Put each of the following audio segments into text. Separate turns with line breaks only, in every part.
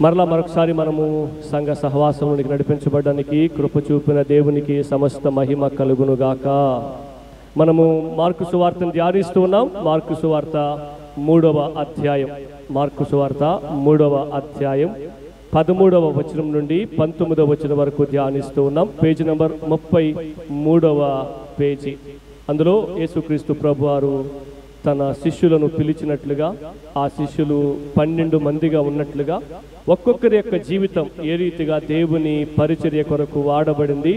మరొకసారి మనము సంఘ సహవాసమునికి నడిపించబడడానికి కృప చూపిన దేవునికి సమస్త మహిమ కలుగునుగాక. మనము మార్కు సువార్తను ధ్యానిస్తూ ఉన్నాం. మార్కు సువార్త 3వ అధ్యాయం, మార్కు సువార్త 3వ అధ్యాయం 13వ వచనం నుండి 19వ వచనం వరకు ధ్యానిస్తూ ఉన్నాం. పేజీ నంబర్ 33వ పేజీ. అందులో యేసుక్రీస్తు ప్రభువారు తన శిష్యులను పిలిచినట్లుగా, ఆ శిష్యులు 12 మందిగా ఉన్నట్లుగా ఒక్కొక్కరి యొక్క జీవితం ఏ రీతిగా దేవుని పరిచర్య కొరకు వాడబడింది,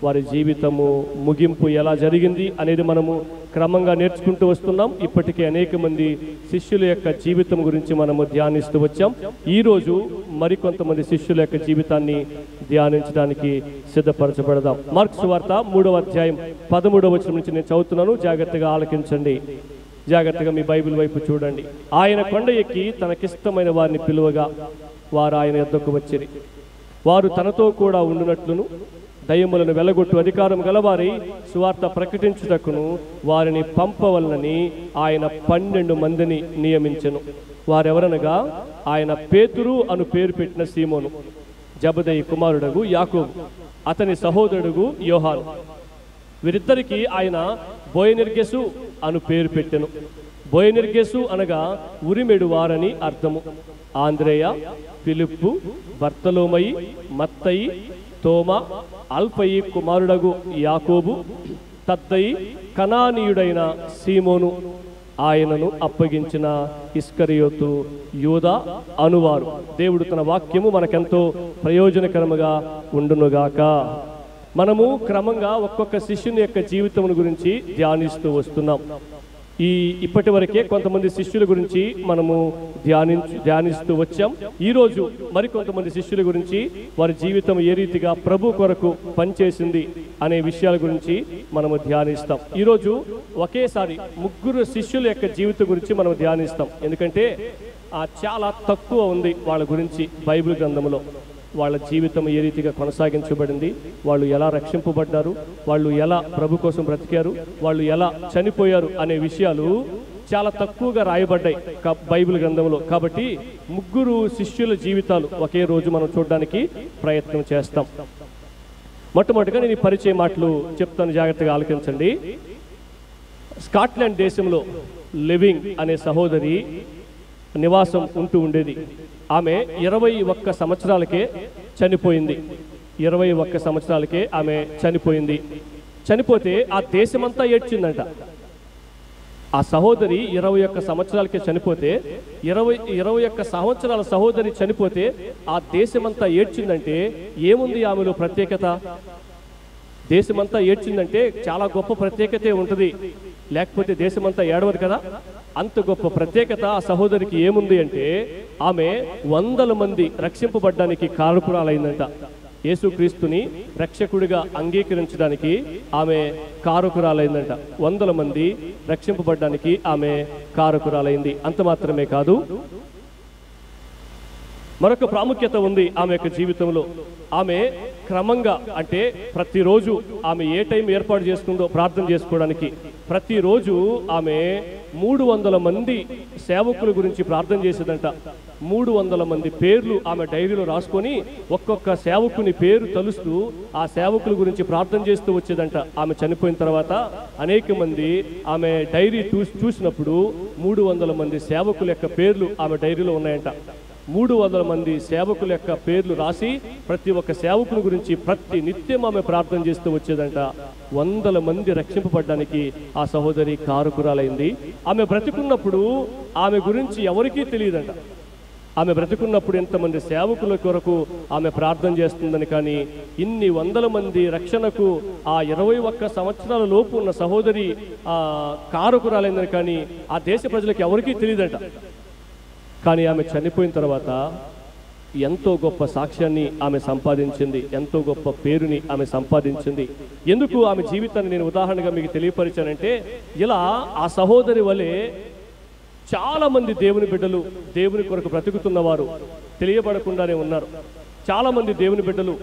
వారి జీవితము ముగింపు ఎలా జరిగింది అనేది మనము క్రమంగా నేర్చుకుంటూ వస్తున్నాం. ఇప్పటికే అనేక మంది శిష్యుల యొక్క జీవితం గురించి మనము ధ్యానిస్తూ వచ్చాం. ఈరోజు మరికొంతమంది శిష్యుల యొక్క జీవితాన్ని ధ్యానించడానికి సిద్ధపరచబడదాం. మార్కు సువార్త 3వ అధ్యాయం 13వ వచనం నుంచి నేను చదువుతున్నాను. జాగ్రత్తగా ఆలకించండి. జాగ్రత్తగా మీ బైబిల్ వైపు చూడండి. ఆయన కొండ ఎక్కి తనకిష్టమైన వారిని పిలువగా వారు ఆయన యొద్దకు వచ్చిరి. వారు తనతో కూడా ఉండునట్లును దయ్యములను వెలగొట్టు అధికారం గలవారి సువార్త ప్రకటించుటకును వారిని పంపవలనని ఆయన 12 మందిని నియమించెను. వారెవరనగా ఆయన పేతురు అను పేరు పెట్టిన సీమోను, జబదయి కుమారుడగు యాకోబు, అతని సహోదరుడు యోహాను. వీరిద్దరికి ఆయన బోయనెర్గెసు అను పేరు పెట్టెను. బోయనెర్గెసు అనగా ఉరిమెడు వారని అర్థము. ఆంద్రేయ, ఫిలిప్పు, బర్తలోమయి, మత్తయి, తోమా, అల్ఫయి కుమారుడగు యాకోబు, తద్దయి, కనానీయుడైన సీమోను, ఆయనను అప్పగించిన ఇస్కరియోతు, యూదా అనువారు. దేవుడు తన వాక్యము మనకెంతో ప్రయోజనకరముగా ఉండునుగాక. మనము క్రమంగా ఒక్కొక్క శిష్యుని యొక్క జీవితం గురించి ధ్యానిస్తూ వస్తున్నాం. ఇప్పటి వరకే కొంతమంది శిష్యుల గురించి మనము ధ్యానిస్తూ వచ్చాం. ఈరోజు మరికొంతమంది శిష్యుల గురించి, వారి జీవితం ఏ రీతిగా ప్రభు కొరకు పనిచేసింది అనే విషయాల గురించి మనము ధ్యానిస్తాం. ఈరోజు ఒకేసారి 3 శిష్యుల యొక్క జీవితం గురించి మనం ధ్యానిస్తాం. ఎందుకంటే చాలా తక్కువ ఉంది వాళ్ళ గురించి బైబిల్ గ్రంథంలో. వాళ్ళ జీవితం ఏ రీతిగా కొనసాగించబడింది, వాళ్ళు ఎలా రక్షింపబడ్డారు, వాళ్ళు ఎలా ప్రభు కోసం బ్రతికారు, వాళ్ళు ఎలా చనిపోయారు అనే విషయాలు చాలా తక్కువగా రాయబడ్డాయి బైబిల్ గ్రంథంలో. కాబట్టి 3 శిష్యుల జీవితాలు ఒకే రోజు మనం చూడడానికి ప్రయత్నం చేస్తాం. మొట్టమొదటిగా నేను ఈ పరిచయ మాటలు చెప్తాను, జాగ్రత్తగా ఆలకించండి. స్కాట్లాండ్ దేశంలో లివింగ్ అనే సహోదరి నివాసం ఉంటూ ఉండేది. ఆమె 21 సంవత్సరాలకే చనిపోయింది. 21 సంవత్సరాలకే ఆమె చనిపోయింది. చనిపోతే ఆ దేశమంతా ఏడ్చిందంట. ఆ సహోదరి 21 సంవత్సరాలకే చనిపోతే, 21 సంవత్సరాల సహోదరి చనిపోతే ఆ దేశమంతా ఏడ్చిందంటే ఏముంది ఆమెలో ప్రత్యేకత? దేశమంతా ఏడ్చిందంటే చాలా గొప్ప ప్రత్యేకతే ఉంటుంది, లేకపోతే దేశమంతా ఏడవదు కదా. అంత గొప్ప ప్రత్యేకత ఆ సహోదరికి ఏముంది అంటే, ఆమె 100 మంది రక్షింపబడ్డానికి కారకురాలైందంట. యేసుక్రీస్తుని రక్షకుడిగా అంగీకరించడానికి ఆమె కారకురాలైందంట. 100 మంది రక్షింపబడ్డానికి ఆమె కారకురాలైంది. అంత మాత్రమే కాదు, మరొక ప్రాముఖ్యత ఉంది ఆమె యొక్క జీవితంలో. ఆమె క్రమంగా, అంటే ప్రతిరోజు ఆమె ఏ టైం ఏర్పాటు చేసుకుందో ప్రార్థన చేసుకోవడానికి, ప్రతిరోజు ఆమె 300 మంది సేవకుల గురించి ప్రార్థన చేసేదంట. 300 మంది పేర్లు ఆమె డైరీలో రాసుకొని ఒక్కొక్క సేవకుని పేరు తలుస్తూ ఆ సేవకుల గురించి ప్రార్థన చేస్తూ వచ్చేదంట. ఆమె చనిపోయిన తర్వాత అనేక మంది ఆమె డైరీ చూసినప్పుడు 300 మంది సేవకుల యొక్క పేర్లు ఆమె డైరీలో ఉన్నాయంట. 300 మంది సేవకుల యొక్క పేర్లు రాసి ప్రతి ఒక్క సేవకుల గురించి ప్రతి నిత్యం ఆమె ప్రార్థన చేస్తూ వచ్చేదంట. 100 మంది రక్షింపబడ్డానికి ఆ సహోదరి కారకురాలైంది. ఆమె బ్రతికున్నప్పుడు ఆమె గురించి ఎవరికీ తెలియదంట. ఆమె బ్రతికున్నప్పుడు ఎంతమంది సేవకుల కొరకు ఆమె ప్రార్థన చేస్తుందని, కానీ ఇన్ని 100 మంది రక్షణకు ఆ 21 సంవత్సరాల లోపు ఉన్న సహోదరి కారకురాలైందని కానీ ఆ దేశ ప్రజలకు ఎవరికీ తెలియదంట. కానీ ఆమె చనిపోయిన తర్వాత ఎంతో గొప్ప సాక్ష్యాన్ని ఆమె సంపాదించింది, ఎంతో గొప్ప పేరుని ఆమె సంపాదించింది. ఎందుకు ఆమె జీవితాన్ని నేను ఉదాహరణగా మీకు తెలియపరిచానంటే, ఇలా ఆ సహోదరి వలె చాలా మంది దేవుని బిడ్డలు, దేవుని కొరకు బ్రతుకుతున్నవారు తెలియబడకుండానే ఉన్నారు. చాలామంది దేవుని బిడ్డలు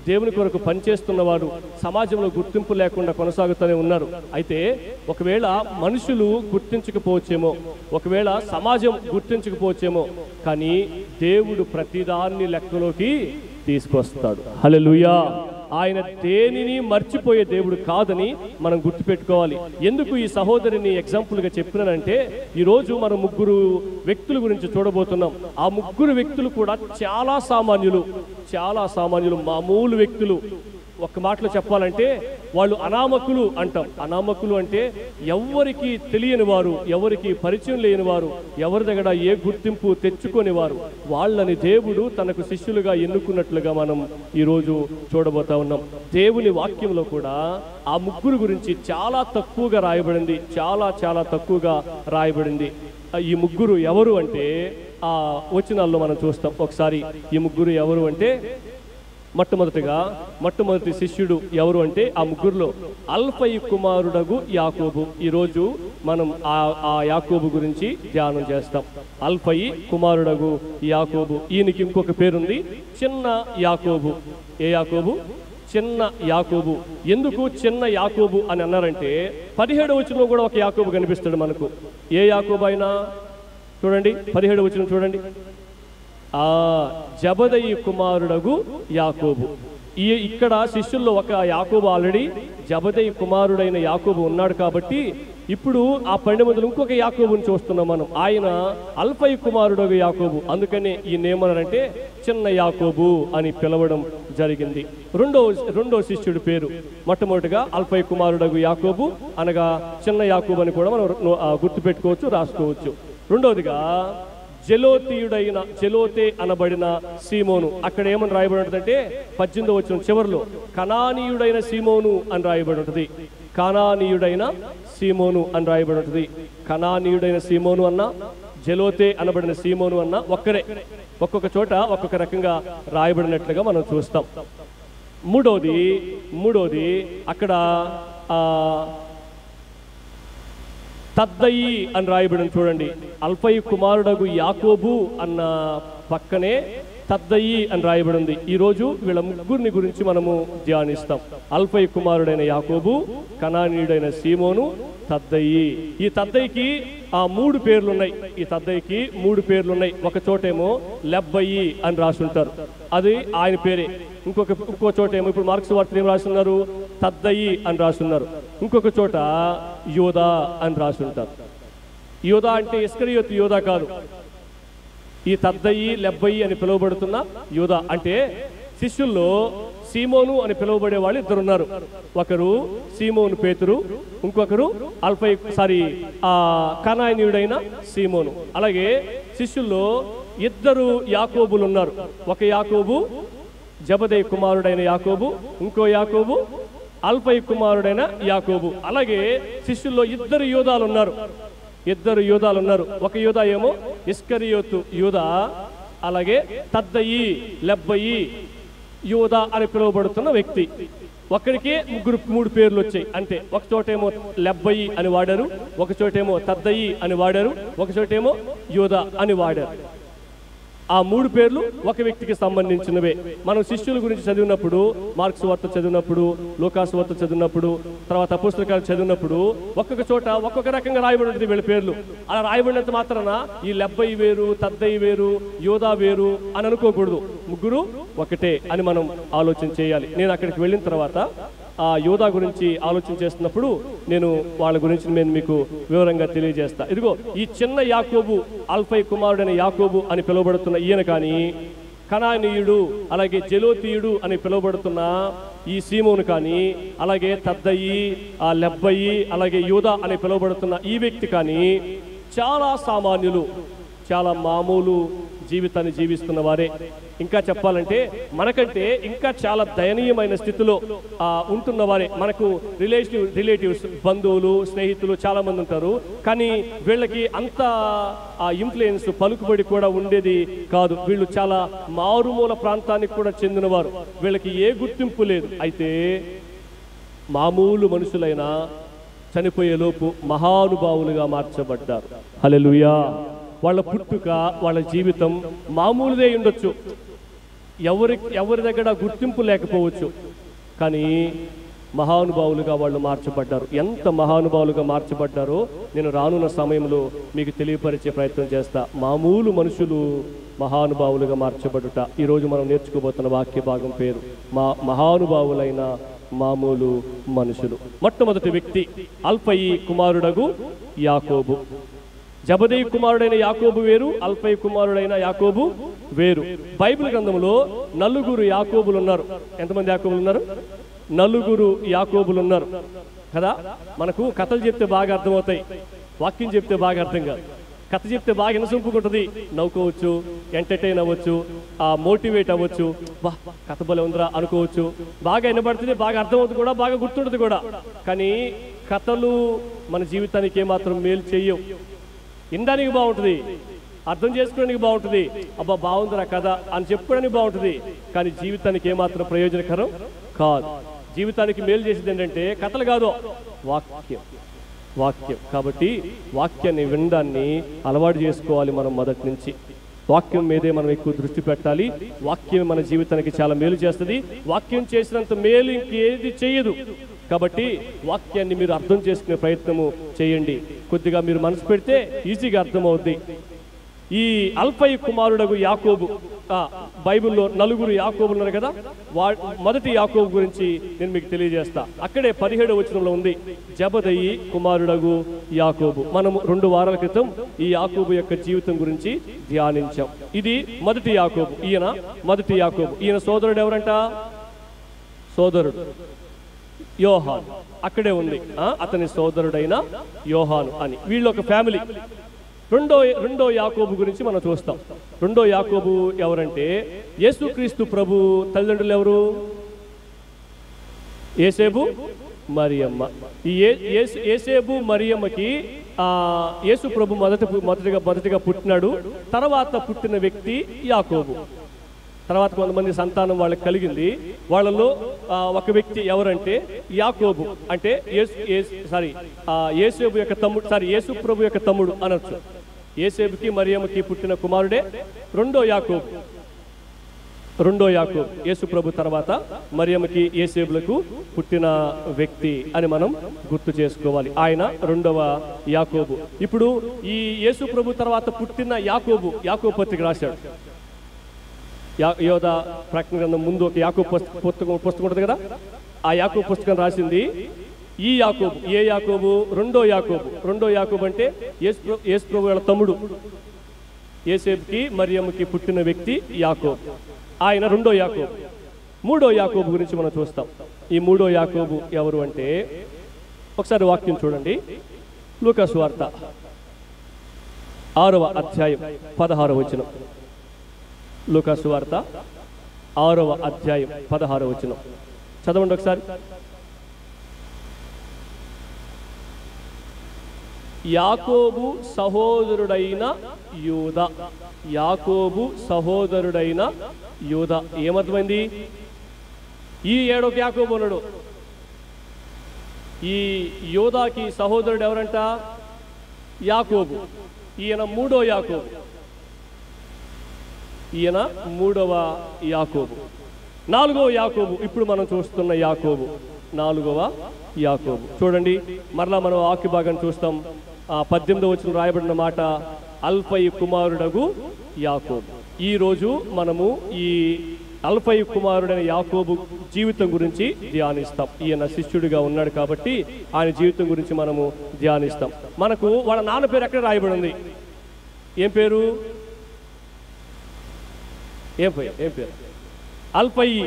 దేవుని కొరకు పనిచేస్తున్నవారు సమాజంలో గుర్తింపు లేకుండా కొనసాగుతూనే ఉన్నారు. అయితే ఒకవేళ మనుషులు గుర్తించకపోవచ్చేమో, ఒకవేళ సమాజం గుర్తించకపోవచ్చేమో, కానీ దేవుడు ప్రతిదాన్ని లెక్కలోకి తీసుకొస్తాడు. హల్లెలూయా. ఆయన దేనిని మర్చిపోయే దేవుడు కాదని మనం గుర్తుపెట్టుకోవాలి. ఎందుకు ఈ సహోదరిని ఎగ్జాంపుల్గా చెప్పినానంటే, ఈరోజు మనం ముగ్గురు వ్యక్తుల గురించి చూడబోతున్నాం. ఆ ముగ్గురు వ్యక్తులు కూడా చాలా సామాన్యులు, మామూలు వ్యక్తులు. ఒక్క మాటలో చెప్పాలంటే వాళ్ళు అనామకులు అంటాం. అనామకులు అంటే ఎవరికి తెలియని వారు, ఎవరికి పరిచయం లేని వారు, ఎవరి దగ్గర ఏ గుర్తింపు తెచ్చుకొని వారు. వాళ్ళని దేవుడు తనకు శిష్యులుగా ఎన్నుకున్నట్లుగా మనం ఈరోజు చూడబోతా ఉన్నాం. దేవుని వాక్యంలో కూడా ఆ ముగ్గురు గురించి చాలా తక్కువగా రాయబడింది, చాలా తక్కువగా రాయబడింది. ఈ ముగ్గురు ఎవరు అంటే ఆ వచనాల్లో మనం చూస్తాం. ఒకసారి ఈ ముగ్గురు ఎవరు అంటే, మొట్టమొదటి శిష్యుడు ఎవరు అంటే ఆ ముగ్గురులో అల్ఫయి కుమారుడగు యాకోబు. ఈరోజు మనం ఆ యాకోబు గురించి ధ్యానం చేస్తాం. అల్ఫయి కుమారుడగు యాకోబు. ఈయనకి ఇంకొక పేరుంది, చిన్న యాకోబు. ఏ యాకోబు? చిన్న యాకోబు. ఎందుకు చిన్న యాకోబు అని అన్నారంటే 17వ వచనంలో కూడా ఒక యాకోబు కనిపిస్తాడు మనకు. ఏ యాకోబు అయినా చూడండి, 17వ వచనం చూడండి. జబదయి కుమారుడగు యాకోబు. ఇక్కడ శిష్యుల్లో ఒక యాకోబు ఆల్రెడీ జబదయి కుమారుడైన యాకోబు ఉన్నాడు కాబట్టి ఇప్పుడు ఆ 12 మందిలో ఇంకొక యాకోబుని చూస్తున్నాం మనం. ఆయన అల్ఫయి కుమారుడగు యాకోబు. అందుకనే ఈయన ఏమన్నారంటే చిన్న యాకోబు అని పిలవడం జరిగింది. రెండో శిష్యుడి పేరు మొట్టమొదటిగా అల్ఫయి కుమారుడగు యాకోబు అనగా చిన్న యాకోబు అని కూడా మనం గుర్తుపెట్టుకోవచ్చు, రాసుకోవచ్చు. రెండవదిగా జెలోతే అనబడిన సీమోను. అక్కడ ఏమని రాయబడి ఉంటుందంటే 18వ వచనం చివరిలో కనానీయుడైన సీమోను అని రాయబడి ఉంటుంది. కనానీయుడైన సీమోను అని రాయబడి ఉంటుంది. కనానీయుడైన సీమోను అన్న, జెలోతే అనబడిన సీమోను అన్న ఒక్కరే. ఒక్కొక్క చోట ఒక్కొక్క రకంగా రాయబడినట్లుగా మనం చూస్తాం. మూడోది అక్కడ తద్దయి అని రాయబడిన చూడండి. అల్ఫయి కుమారుడగు యాకోబు అన్న పక్కనే తద్దయి అని రాయబడింది. ఈరోజు వీళ్ళ ముగ్గురిని గురించి మనము ధ్యానిస్తాం. అల్ఫయి కుమారుడైన యాకోబు, కనానీయుడైన సీమోను, తద్దయి. ఈ తద్దయికి 3 పేర్లున్నాయి. ఈ తద్దయికి 3 పేర్లున్నాయి. ఒక చోటేమో లెబ్బయి అని రాసుంటారు, అది ఆయన పేరే. ఇంకో చోట ఏమో ఇప్పుడు మార్క్స్ వార్తలు ఏం రాస్తున్నారు, తద్దయి అని రాస్తున్నారు. ఇంకొక చోట యోధా అని రాసుంటారు. యోధా అంటే ఇస్కరియోతు యోధా కాదు. ఈ తద్దయి లెబ్బయి అని పిలువబడుతున్న యోధా అంటే శిష్యుల్లో సీమోను అని పిలువబడే వాళ్ళు 2 ఉన్నారు. ఒకరు సీమోను పేతురు, ఇంకొకరు కనానీయుడైన సీమోను. అలాగే శిష్యుల్లో 2 యాకోబులు ఉన్నారు. ఒక యాకోబు జబదయి కుమారుడైన యాకోబు, ఇంకో యాకోబు అల్ఫయి కుమారుడైన యాకోబు. అలాగే శిష్యుల్లో 2 యోధాలు ఉన్నారు. ఒక యోధా ఏమో ఇస్కరియోతు యోధా, అలాగే తద్దయి లెబ్బయి యోధా అని పిలువబడుతున్న వ్యక్తి. ఒక్కడికే 3 పేర్లు వచ్చాయి. అంటే ఒక చోటేమో లెబ్బయి అని వాడారు, ఒక చోటేమో తద్దయి అని వాడారు, ఒక చోటేమో యోధా అని వాడారు. ఆ 3 పేర్లు ఒక వ్యక్తికి సంబంధించినవే. మనం శిష్యుల గురించి చదివినప్పుడు, మార్క్స్ వార్త చదివినప్పుడు, లూకాసు వార్త చదివినప్పుడు, తర్వాత పుస్తకాలు చదివినప్పుడు ఒక్కొక్క చోట ఒక్కొక్క రకంగా రాయబడి ఉంటుంది వీళ్ళ పేర్లు. అలా రాయబడినంత మాత్రాన ఈ లెబ్బయి వేరు, తద్దయి వేరు, యోధా వేరు అని అనుకోకూడదు. ముగ్గురు ఒకటే అని మనం ఆలోచన చేయాలి. నేను అక్కడికి వెళ్ళిన తర్వాత ఆ యోధా గురించి ఆలోచన చేస్తున్నప్పుడు నేను వాళ్ళ గురించి నేను మీకు వివరంగా తెలియజేస్తా. ఇదిగో ఈ చిన్న యాకోబు, అల్ఫయి కుమారుడైన యాకోబు అని పిలువబడుతున్న ఈయన కానీ, కనానీయుడు అలాగే జెలోతీయుడు అని పిలువబడుతున్న ఈ సీమోను కానీ, అలాగే తద్దయి, లెబ్బయి, అలాగే యోధా అని పిలువబడుతున్న ఈ వ్యక్తి కానీ చాలా సామాన్యులు, చాలా మామూలు జీవితాన్ని జీవిస్తున్న వారే. ఇంకా చెప్పాలంటే ఇంకా చాలా దయనీయమైన స్థితిలో ఉంటున్న వారే. మనకు రిలేటివ్స్, బంధువులు, స్నేహితులు చాలా మంది ఉంటారు. కానీ వీళ్ళకి అంత ఇన్ఫ్లుయెన్స్, పలుకుబడి కూడా ఉండేది కాదు. వీళ్ళు చాలా మారుమూల ప్రాంతానికి కూడా చెందినవారు. వీళ్ళకి ఏ గుర్తింపు లేదు. అయితే మామూలు మనుషులైనా చనిపోయేలోపు మహానుభావులుగా మార్చబడ్డారు. హల్లెలూయా. వాళ్ళ పుట్టుక, వాళ్ళ జీవితం మామూలుదే ఉండొచ్చు. ఎవరి దగ్గర గుర్తింపు లేకపోవచ్చు, కానీ మహానుభావులుగా వాళ్ళు మార్చబడ్డారు. ఎంత మహానుభావులుగా మార్చబడ్డారో నేను రానున్న సమయంలో మీకు తెలియపరిచే ప్రయత్నం చేస్తా. మామూలు మనుషులు మహానుభావులుగా మార్చబడుట ఈరోజు మనం నేర్చుకోబోతున్న వాక్య భాగం పేరు మహానుభావులైన మామూలు మనుషులు. మొట్టమొదటి వ్యక్తి అల్ఫయి కుమారుడగు యాకోబు. జబదయి కుమారుడైన యాకోబు వేరు, అల్ఫయి కుమారుడైన యాకోబు వేరు. బైబిల్ గ్రంథంలో నలుగురు యాకోబులు ఉన్నారు. ఎంతమంది యాకోబులు ఉన్నారు? నలుగురు యాకోబులు ఉన్నారు కదా. మనకు కథలు చెప్తే బాగా అర్థమవుతాయి, వాక్యం చెప్తే బాగా అర్థం కాదు. కథ చెప్తే బాగా వినసొంపుకుంటుంది, నవ్వుకోవచ్చు, ఎంటర్టైన్ అవ్వచ్చు, మోటివేట్ అవ్వచ్చు, బా కథ బలే ఉందిరా అనుకోవచ్చు, బాగా వినబడుతుంది, బాగా అర్థమవుతుంది కూడా, బాగా గుర్తుంటుంది కూడా. కానీ కథలు మన జీవితానికి ఏమాత్రం మేలు చెయ్యవు. వినడానికి బాగుంటుంది, అర్థం చేసుకోవడానికి బాగుంటుంది, అబ్బా బాగుందిరా కథ అని చెప్పుకోవడానికి బాగుంటుంది, కానీ జీవితానికి ఏమాత్రం ప్రయోజనకరం కాదు. జీవితానికి మేలు చేసేది ఏంటంటే కథలు కాదు, వాక్యం. కాబట్టి వాక్యాన్ని వినడాన్ని అలవాటు చేసుకోవాలి. మనం మొదటి నుంచి వాక్యం మీదే మనం ఎక్కువ దృష్టి పెట్టాలి. వాక్యం మన జీవితానికి చాలా మేలు చేస్తుంది. వాక్యం చేసినంత మేలు ఇంకేది చేయదు. కాబట్టి వాక్యాన్ని మీరు అర్థం చేసుకునే ప్రయత్నము చేయండి. కొద్దిగా మీరు మనసు పెడితే ఈజీగా అర్థమవుద్ది. ఈ అల్ఫయి కుమారుడగు యాకోబు, బైబిల్లో నలుగురు యాకోబులు ఉన్నారు కదా, మొదటి యాకోబు గురించి నేను మీకు తెలియజేస్తా. అక్కడే 17వ వచనంలో ఉంది, జబదయి కుమారుడగు యాకోబు. మనము 2 వారాల క్రితం ఈ యాకోబు యొక్క జీవితం గురించి ధ్యానించాం. ఇది మొదటి యాకోబు. ఈయన మొదటి యాకోబు. ఈయన సోదరుడు ఎవరంట? సోదరుడు యోహాను. అక్కడే ఉంది, అతని సోదరుడైన యోహాను అని. వీళ్ళు ఒక ఫ్యామిలీ. రెండో యాకోబు గురించి మనం చూస్తాం. రెండో యాకోబు ఎవరంటే యేసుక్రీస్తు ప్రభు తల్లిదండ్రులు ఎవరు? యేసేబు, మరియమ్మ. ఈ యేసేబు మరియమ్మకి యేసు ప్రభు మొదటిగా పుట్టినాడు. తర్వాత పుట్టిన వ్యక్తి యాకోబు. తర్వాత కొంతమంది సంతానం వాళ్ళకి కలిగింది. వాళ్ళలో ఒక వ్యక్తి ఎవరంటే యాకోబు, అంటే యేసేబు యొక్క తమ్ముడు, యేసు ప్రభు యొక్క తమ్ముడు అనొచ్చు. యేసేబుకి మరియమ్మకి పుట్టిన కుమారుడే రెండో యాకోబు. యేసు ప్రభు తర్వాత మరియమ్మకి యేసేబులకు పుట్టిన వ్యక్తి అని మనం గుర్తు చేసుకోవాలి. ఆయన రెండవ యాకోబు. ఇప్పుడు ఈ యేసు ప్రభు తర్వాత పుట్టిన యాకోబు పత్రిక రాశాడు. యోధ ప్రకటన గ్రంథం ముందు ఒక యాకోబు పుస్తకం ఉంటుంది కదా, ఆ యాకోబు పుస్తకం రాసింది ఈ యాకోబు. ఏ యాకోబు? రెండో యాకోబు అంటే యేసు ప్రభు వాళ్ళ తమ్ముడు. యేసేబుకి మరియమ్మకి పుట్టిన వ్యక్తి యాకోబు. ఆయన రెండో యాకోబు. మూడో యాకోబు గురించి మనం చూస్తాం. ఈ మూడో యాకోబు ఎవరు అంటే, ఒకసారి వాక్యం చూడండి. లూకా సువార్త 6వ అధ్యాయం 16వ వచనం. లూకా సువార్త 6వ అధ్యాయం 16వ వచనం చదవండి ఒకసారి. యాకోబు సహోదరుడైన యూదా. ఏమర్థమైంది? ఈ 7వ యాకోబు ఉన్నాడు. ఈ యూదాకి సహోదరుడు ఎవరంట? యాకోబు. ఈయన మూడవ యాకోబు. 4వ యాకోబు ఇప్పుడు మనం చూస్తున్న యాకోబు. 4వ యాకోబు చూడండి. మరలా మనం వాక్య భాగాన్ని చూస్తాం. 18వ వచనం రాయబడిన మాట, అల్ఫయి కుమారుడగు యాకోబు. ఈరోజు మనము ఈ అల్ఫయి కుమారుడైన యాకోబు జీవితం గురించి ధ్యానిస్తాం. ఈయన శిష్యుడిగా ఉన్నాడు కాబట్టి ఆయన జీవితం గురించి మనము ధ్యానిస్తాం. మనకు వాళ్ళ నాన్న పేరు ఎక్కడ రాయబడి ఉంది? ఏం పేరు? అల్ఫయి.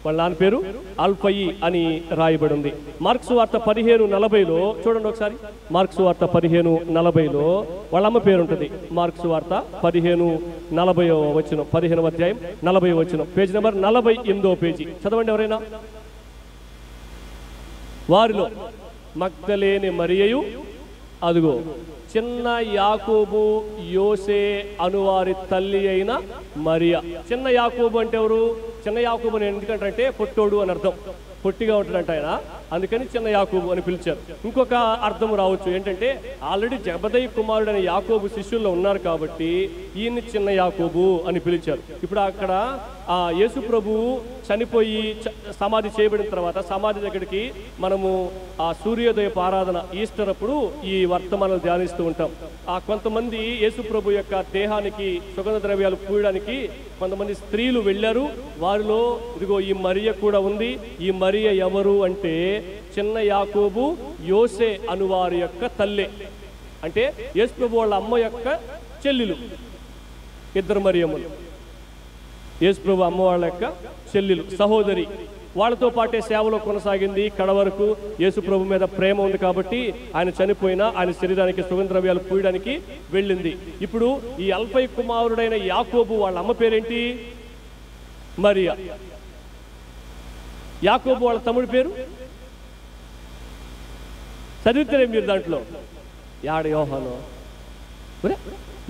వాళ్ళ నాన్న పేరు అల్ఫయి అని రాయబడి ఉంది. మార్క్సు వార్త 15:40 చూడండి ఒకసారి. మార్క్సు వార్త 15:40 వాళ్ళ అమ్మ పేరు ఉంటుంది. మార్క్సు వార్త 15:40 వచనం, 15వ అధ్యాయం 40వ వచనం, పేజీ నెంబర్ 48వ పేజీ. చదవండి ఎవరైనా. వారిలో మగ్దలేని మరియయు, అదుగో చిన్న యాకోబు యోసే అనువారి తల్లి అయిన మరియా. చిన్న యాకోబు అంటే ఎవరు? చిన్న యాకోబు అని ఎందుకంటే పొట్టోడు అని అర్థం. పొట్టిగా ఉంటాడంట ఆయన. అందుకని చిన్న యాకోబు అని పిలిచారు. ఇంకొక అర్థం రావచ్చు ఏంటంటే, ఆల్రెడీ జబదయి కుమారుడు అనే యాకోబు శిష్యుల్లో ఉన్నారు కాబట్టి ఈయన్ని చిన్న యాకోబు అని పిలిచారు. ఇప్పుడు అక్కడ యేసు ప్రభువు చనిపోయి సమాధి చేయబడిన తర్వాత సమాధి దగ్గరికి మనము ఆ సూర్యోదయపు ఆరాధన ఈస్టర్ అప్పుడు ఈ వర్తమానాలు ధ్యానిస్తూ ఉంటాం. కొంతమంది యేసు ప్రభు యొక్క దేహానికి సుగంధ ద్రవ్యాలు పూయడానికి కొంతమంది స్త్రీలు వెళ్ళారు. వారిలో ఇదిగో ఈ మరియ కూడా ఉంది. ఈ మరియ ఎవరు అంటే చిన్న యాకోబు యోసే అనువారి యొక్క తల్లి, అంటే యేసు ప్రభు వాళ్ళ అమ్మ యొక్క చెల్లెలు. ఇద్దరు మరియమ్మలు యేసు ప్రభు అమ్మ వాళ్ళ యొక్క చెల్లెలు, సహోదరి. వాళ్ళతో పాటే సేవలో కొనసాగింది కడ వరకు. యేసు ప్రభు మీద ప్రేమ ఉంది కాబట్టి ఆయన చనిపోయినా ఆయన శరీరానికి సుగంధ ద్రవ్యాలు పూయడానికి వెళ్ళింది. ఇప్పుడు ఈ అల్ఫై కుమారుడైన యాకోబు వాళ్ళ అమ్మ పేరేంటి? మరియా. యాకోబు వాళ్ళ తమ్ముడి పేరు చదివితేనే మీరు దాంట్లో యాడ యోహాను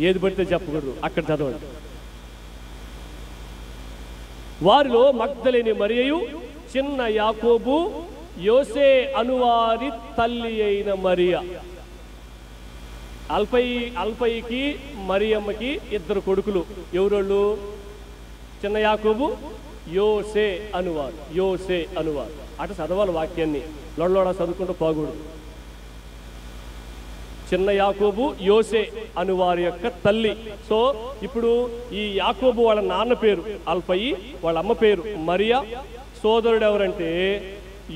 ఏది పడితే చెప్పకూడదు, అక్కడ చదవండి. వారిలో మగ్దలేని మరియయు చిన్న యాకోబు యోసే అనువారి తల్లి అయిన మరియా. అల్ఫైకి మరియమ్మకి ఇద్దరు కొడుకులు. ఎవరోళ్ళు? చిన్న యాకోబు, యోసే అనువారు. యోసే అనువారు అటు చదవాలి వాక్యాన్ని, లొడలోడ చదువుకుంటూ పోకూడదు. చిన్న యాకోబు యోసే అను వారి యొక్క తల్లి. సో ఇప్పుడు ఈ యాకోబు వాళ్ళ నాన్న పేరు అల్ఫై, వాళ్ళ అమ్మ పేరు మరియా, సోదరుడు ఎవరంటే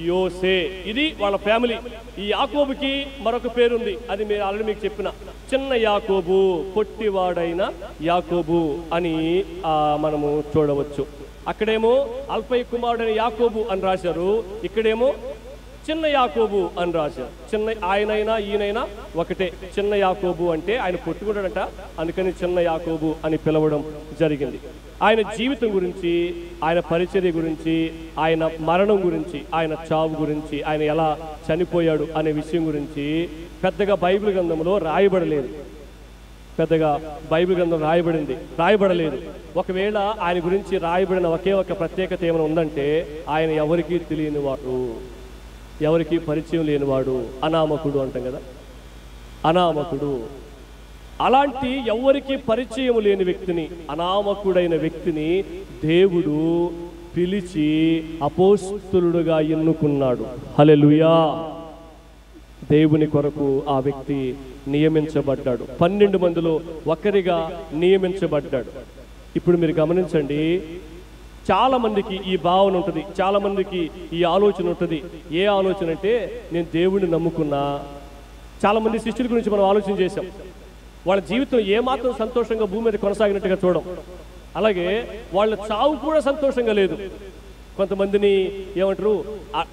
యోసే. ఇది వాళ్ళ ఫ్యామిలీ. ఈ యాకోబుకి మరొక పేరుంది, అది మీరు ఆల్రెడీ మీకు చెప్పిన, చిన్న యాకోబు, పొట్టివాడైన యాకోబు అని మనము చూడవచ్చు. అక్కడేమో అల్ఫై కుమారుడైన యాకోబు అని రాశారు, ఇక్కడేమో చిన్న యాకోబు అని రాశారు. చిన్న ఆయనైనా ఈయనైనా ఒకటే. చిన్న యాకోబు అంటే ఆయన పుట్టుకున్నాడంట, అందుకని చిన్న యాకోబు అని పిలవడం జరిగింది. ఆయన జీవితం గురించి, ఆయన పరిచర్య గురించి, ఆయన మరణం గురించి, ఆయన చావు గురించి, ఆయన ఎలా చనిపోయాడు అనే విషయం గురించి పెద్దగా బైబిల్ గ్రంథంలో రాయబడలేదు. పెద్దగా బైబిల్ గ్రంథం రాయబడలేదు. ఒకవేళ ఆయన గురించి రాయబడిన ఒకే ఒక ప్రత్యేకత ఏమైనా ఉందంటే, ఆయన ఎవరికీ తెలియనివాడు, ఎవరికి పరిచయం లేనివాడు, అనామకుడు అంటాం కదా, అనామకుడు. అలాంటి ఎవరికి పరిచయం లేని వ్యక్తిని, అనామకుడైన వ్యక్తిని దేవుడు పిలిచి అపోస్తలుడుగా ఎన్నుకున్నాడు. హల్లెలూయా. దేవుని కొరకు ఆ వ్యక్తి నియమించబడ్డాడు. 12 మందిలో ఒకరిగా నియమించబడ్డాడు. ఇప్పుడు మీరు గమనించండి, చాలా మందికి ఈ భావన ఉంటుంది, చాలా మందికి ఈ ఆలోచన ఉంటుంది. ఏ ఆలోచన అంటే, నేను దేవుడిని నమ్ముకున్నా. చాలా మంది శిష్యుల గురించి మనం ఆలోచన చేశాం. వాళ్ళ జీవితం ఏమాత్రం సంతోషంగా భూమి మీద కొనసాగినట్టుగా చూడం. అలాగే వాళ్ళ చావు కూడా సంతోషంగా లేదు. కొంతమందిని ఏమంటారు,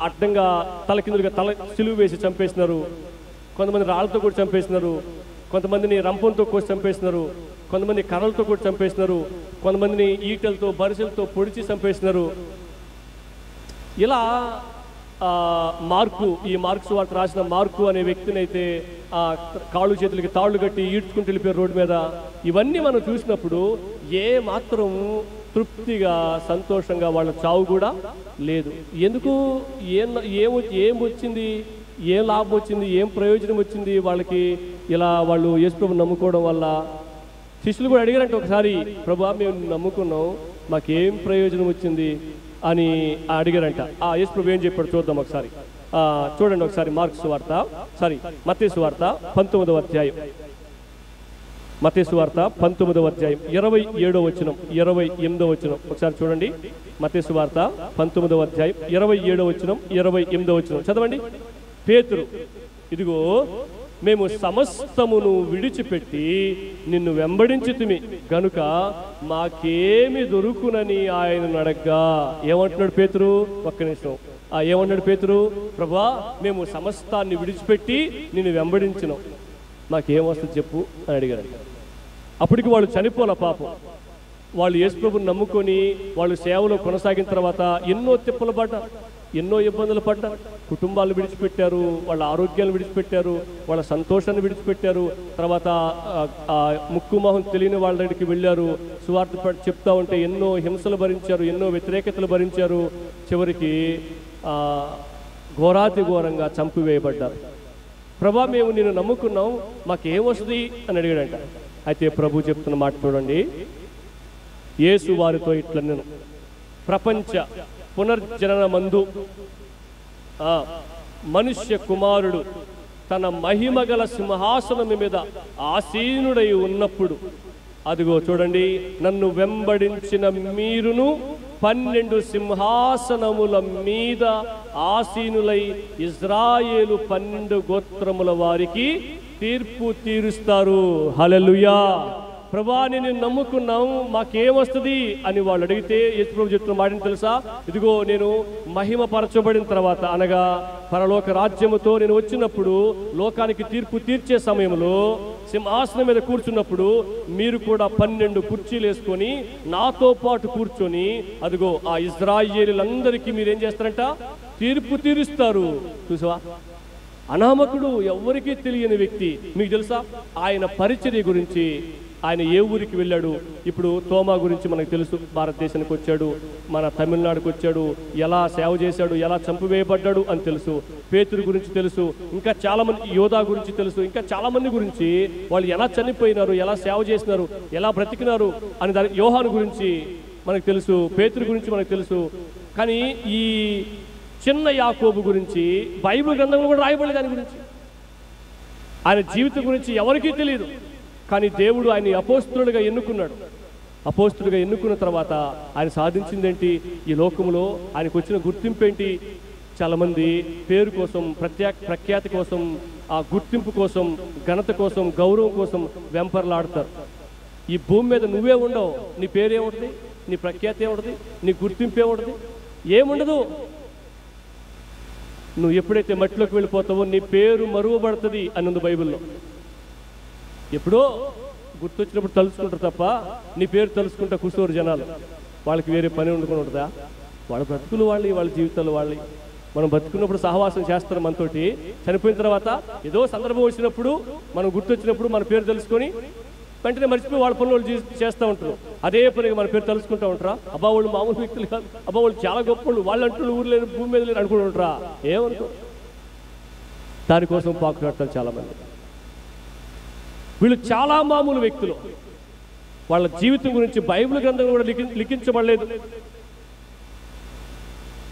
అడ్డంగా తలకిందులుగా సిలువ వేసి చంపేసినారు. కొంతమంది రాళ్ళతో కూడా చంపేసినారు. కొంతమందిని రంపంతో కోసి చంపేసినారు. కొంతమంది కర్రలతో కూడా చంపేసినారు. కొంతమందిని ఈటలతో బరిసెలతో పొడిచి చంపేసినారు. ఇలా ఈ మార్కు సువార్త రాసిన మార్కు అనే వ్యక్తిని అయితే కాళ్ళు చేతులకి తాళ్ళు కట్టి ఈడ్చుకుంటూ వెళ్ళిపోయారు రోడ్డు మీద. ఇవన్నీ మనం చూసినప్పుడు ఏ మాత్రం తృప్తిగా సంతోషంగా వాళ్ళ చావు కూడా లేదు. ఎందుకు? ఏం వచ్చింది, ఏం లాభం వచ్చింది, ఏం ప్రయోజనం వచ్చింది వాళ్ళకి? ఇలా వాళ్ళు యేసు ప్రభువుని నమ్ముకోవడం వల్ల. శిష్యులు కూడా అడిగారంటే ఒకసారి, ప్రభువా మేము నమ్ముకున్నాం, మాకేం ప్రయోజనం వచ్చింది అని అడిగారంట. యేసు ప్రభు ఏం చెప్పాడు చూద్దాం ఒకసారి. చూడండి ఒకసారి మత్తయి సువార్త 19వ అధ్యాయం. మత్తయి సువార్త 19వ అధ్యాయం 27వ వచనం 28వ వచనం ఒకసారి చూడండి. మత్తయి సువార్త 19వ అధ్యాయం 27వ వచనం 28వ వచనం చదవండి. పేతురు, ఇదిగో మేము సమస్తమును విడిచిపెట్టి నిన్ను వెంబడించితిమి గనుక మాకేమి దొరుకునని ఆయనను అడగ్గా. ఏమంటున్నాడు పేతురు? ఒక్క నిమిషం. ఏమన్నాడు పేతురు? ప్రభువా, మేము సమస్తాన్ని విడిచిపెట్టి నిన్ను వెంబడించినాం, మాకేమొస్తుంది చెప్పు అని అడిగారు. అప్పటికి వాళ్ళు చనిపోలే పాపం. వాళ్ళు యేసు ప్రభువుని నమ్ముకొని వాళ్ళు సేవలో కొనసాగిన తర్వాత ఎన్నో తిప్పలు పడ్డారు, ఎన్నో ఇబ్బందులు పడ్డారు. కుటుంబాలు విడిచిపెట్టారు, వాళ్ళ ఆరోగ్యాలు విడిచిపెట్టారు, వాళ్ళ సంతోషాన్ని విడిచిపెట్టారు. తర్వాత ముక్కు మొహం తెలియని వాళ్ళ దగ్గరికి వెళ్ళారు. సువార్త చెప్తా ఉంటే ఎన్నో హింసలు భరించారు, ఎన్నో వ్యతిరేకతలు భరించారు. చివరికి ఘోరాతి ఘోరంగా చంపివేయబడ్డారు. ప్రభా, మేము నిన్ను నమ్ముకున్నాం, మాకేమొస్తుంది అని అడిగాడంట. అయితే ప్రభు చెప్తున్న మాట చూడండి. యేసు వారితో ఇట్లా, నేను ప్రపంచ పునర్జనన మందు మనుష్య కుమారుడు తన మహిమగల సింహాసనం మీద ఆసీనుడై ఉన్నప్పుడు, అదిగో చూడండి, నన్ను వెంబడించిన మీరును 12 సింహాసనముల మీద ఆసీనులై ఇజ్రాయేలు 12 గోత్రముల వారికి తీర్పు తీరుస్తారు. హల్లెలూయా. ప్రభా, నేను నమ్ముకున్నాం, మాకేమొస్తుంది అని వాళ్ళు అడిగితే యేసు ప్రభు చెప్తున్న మాటని తెలుసా? ఇదిగో, నేను మహిమ పరచబడిన తర్వాత, అనగా పరలోక రాజ్యముతో నేను వచ్చినప్పుడు, లోకానికి తీర్పు తీర్చే సమయంలో సింహాసనం మీద కూర్చున్నప్పుడు మీరు కూడా 12 కుర్చీలు వేసుకొని నాతో పాటు కూర్చొని, అదిగో ఆ ఇజ్రాయేలీలందరికీ మీరేం చేస్తారంట? తీర్పు తీరుస్తారు. చూసావా? అనామకుడు, ఎవరికీ తెలియని వ్యక్తి. మీకు తెలుసా ఆయన పరిచర్య గురించి? ఆయన ఏ ఊరికి వెళ్ళాడు? ఇప్పుడు తోమా గురించి మనకు తెలుసు, భారతదేశానికి వచ్చాడు, మన తమిళనాడుకు వచ్చాడు, ఎలా సేవ చేశాడు, ఎలా చంపివేయబడ్డాడు అని తెలుసు. పేతురు గురించి తెలుసు, ఇంకా చాలామంది, యోధా గురించి తెలుసు, ఇంకా చాలామంది గురించి వాళ్ళు ఎలా చనిపోయినారు, ఎలా సేవ చేసినారు, ఎలా బ్రతికినారు అని దాని యోహాను గురించి మనకు తెలుసు, పేతురు గురించి మనకు తెలుసు. కానీ ఈ చిన్న యాకోబు గురించి బైబిల్ గ్రంథంలో కూడా రాయబడలేదు. దాని గురించి, ఆయన జీవితం గురించి ఎవరికీ తెలియదు. కానీ దేవుడు ఆయన్ని అపోస్తులుగా ఎన్నుకున్నాడు. అపోస్తులుగా ఎన్నుకున్న తర్వాత ఆయన సాధించిందేంటి? ఈ లోకంలో ఆయనకు వచ్చిన గుర్తింపు ఏంటి? చాలామంది పేరు కోసం, ప్రఖ్యాతి కోసం, ఆ గుర్తింపు కోసం, ఘనత కోసం, గౌరవం కోసం వెంపర్లాడతారు. ఈ భూమి మీద నువ్వే ఉండవు, నీ పేరు ఏముంటుంది? నీ ప్రఖ్యాతి ఏముంటుంది? నీ గుర్తింపు ఏముంటుంది? ఏముండదు. నువ్వు ఎప్పుడైతే మట్టిలోకి వెళ్ళిపోతావో నీ పేరు మరువబడుతుంది అని ఉంది బైబిల్లో. ఎప్పుడో గుర్తొచ్చినప్పుడు తలుచుకుంటారు తప్ప నీ పేరు తలుచుకుంటా కూర్చోరు జనాలు. వాళ్ళకి వేరే పని వండుకొని ఉంటుందా? వాళ్ళ బ్రతుకులు వాళ్ళి, వాళ్ళ జీవితాలు వాళ్ళి. మనం బతుకున్నప్పుడు సహవాసం చేస్తారు మనతోటి, చనిపోయిన తర్వాత ఏదో సందర్భం వచ్చినప్పుడు, మనం గుర్తొచ్చినప్పుడు మన పేరు తెలుసుకొని వెంటనే మర్చిపోయి వాళ్ళ పనులు వాళ్ళు చేస్తూ ఉంటారు. అదే పనిగా మన పేరు తెలుసుకుంటూ ఉంటారా? అబ్బా వాళ్ళు మామూలు వ్యక్తులు కాదు, అబ్బా వాళ్ళు చాలా గొప్ప వాళ్ళు, వాళ్ళు అంటూ ఊరు లేరు, భూమి మీద లేరు అనుకుంటూ ఉంటారా? ఏమనుకో. దానికోసం పాకులాడతారు చాలామంది. వీళ్ళు చాలా మామూలు వ్యక్తులు. వాళ్ళ జీవితం గురించి బైబిల్ గ్రంథం కూడా లిఖించబడలేదు.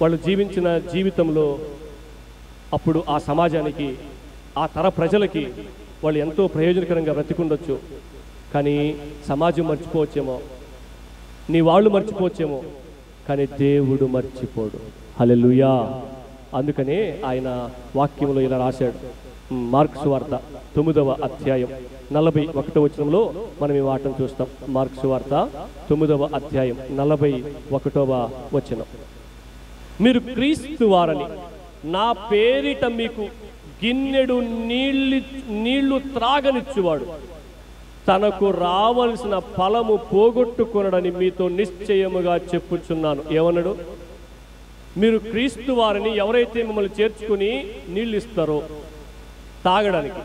వాళ్ళు జీవించిన జీవితంలో అప్పుడు ఆ సమాజానికి, ఆ తర ప్రజలకి వాళ్ళు ఎంతో ప్రయోజనకరంగా బ్రతికుండొచ్చు. కానీ సమాజం మర్చిపోవచ్చేమో, నీ వాళ్ళు మర్చిపోవచ్చేమో, కానీ దేవుడు మర్చిపోడు. హల్లెలూయా. అందుకనే ఆయన వాక్యంలో ఇలా రాశాడు. మార్కు సువార్త 9వ అధ్యాయం 41వ వచనంలో మనం ఈ వాటను చూస్తాం. మార్కు సువార్త 9వ అధ్యాయం 41వ వచనం. మీరు క్రీస్తు వారని నా పేరిట మీకు గిన్నెడు నీళ్లు త్రాగనిచ్చువాడు తనకు రావలసిన ఫలము పోగొట్టుకొనడని మీతో నిశ్చయముగా చెప్పుచున్నాను. ఏమన్నాడు? మీరు క్రీస్తు వారిని, ఎవరైతే మిమ్మల్ని చేర్చుకుని నీళ్ళు ఇస్తారో తాగడానికి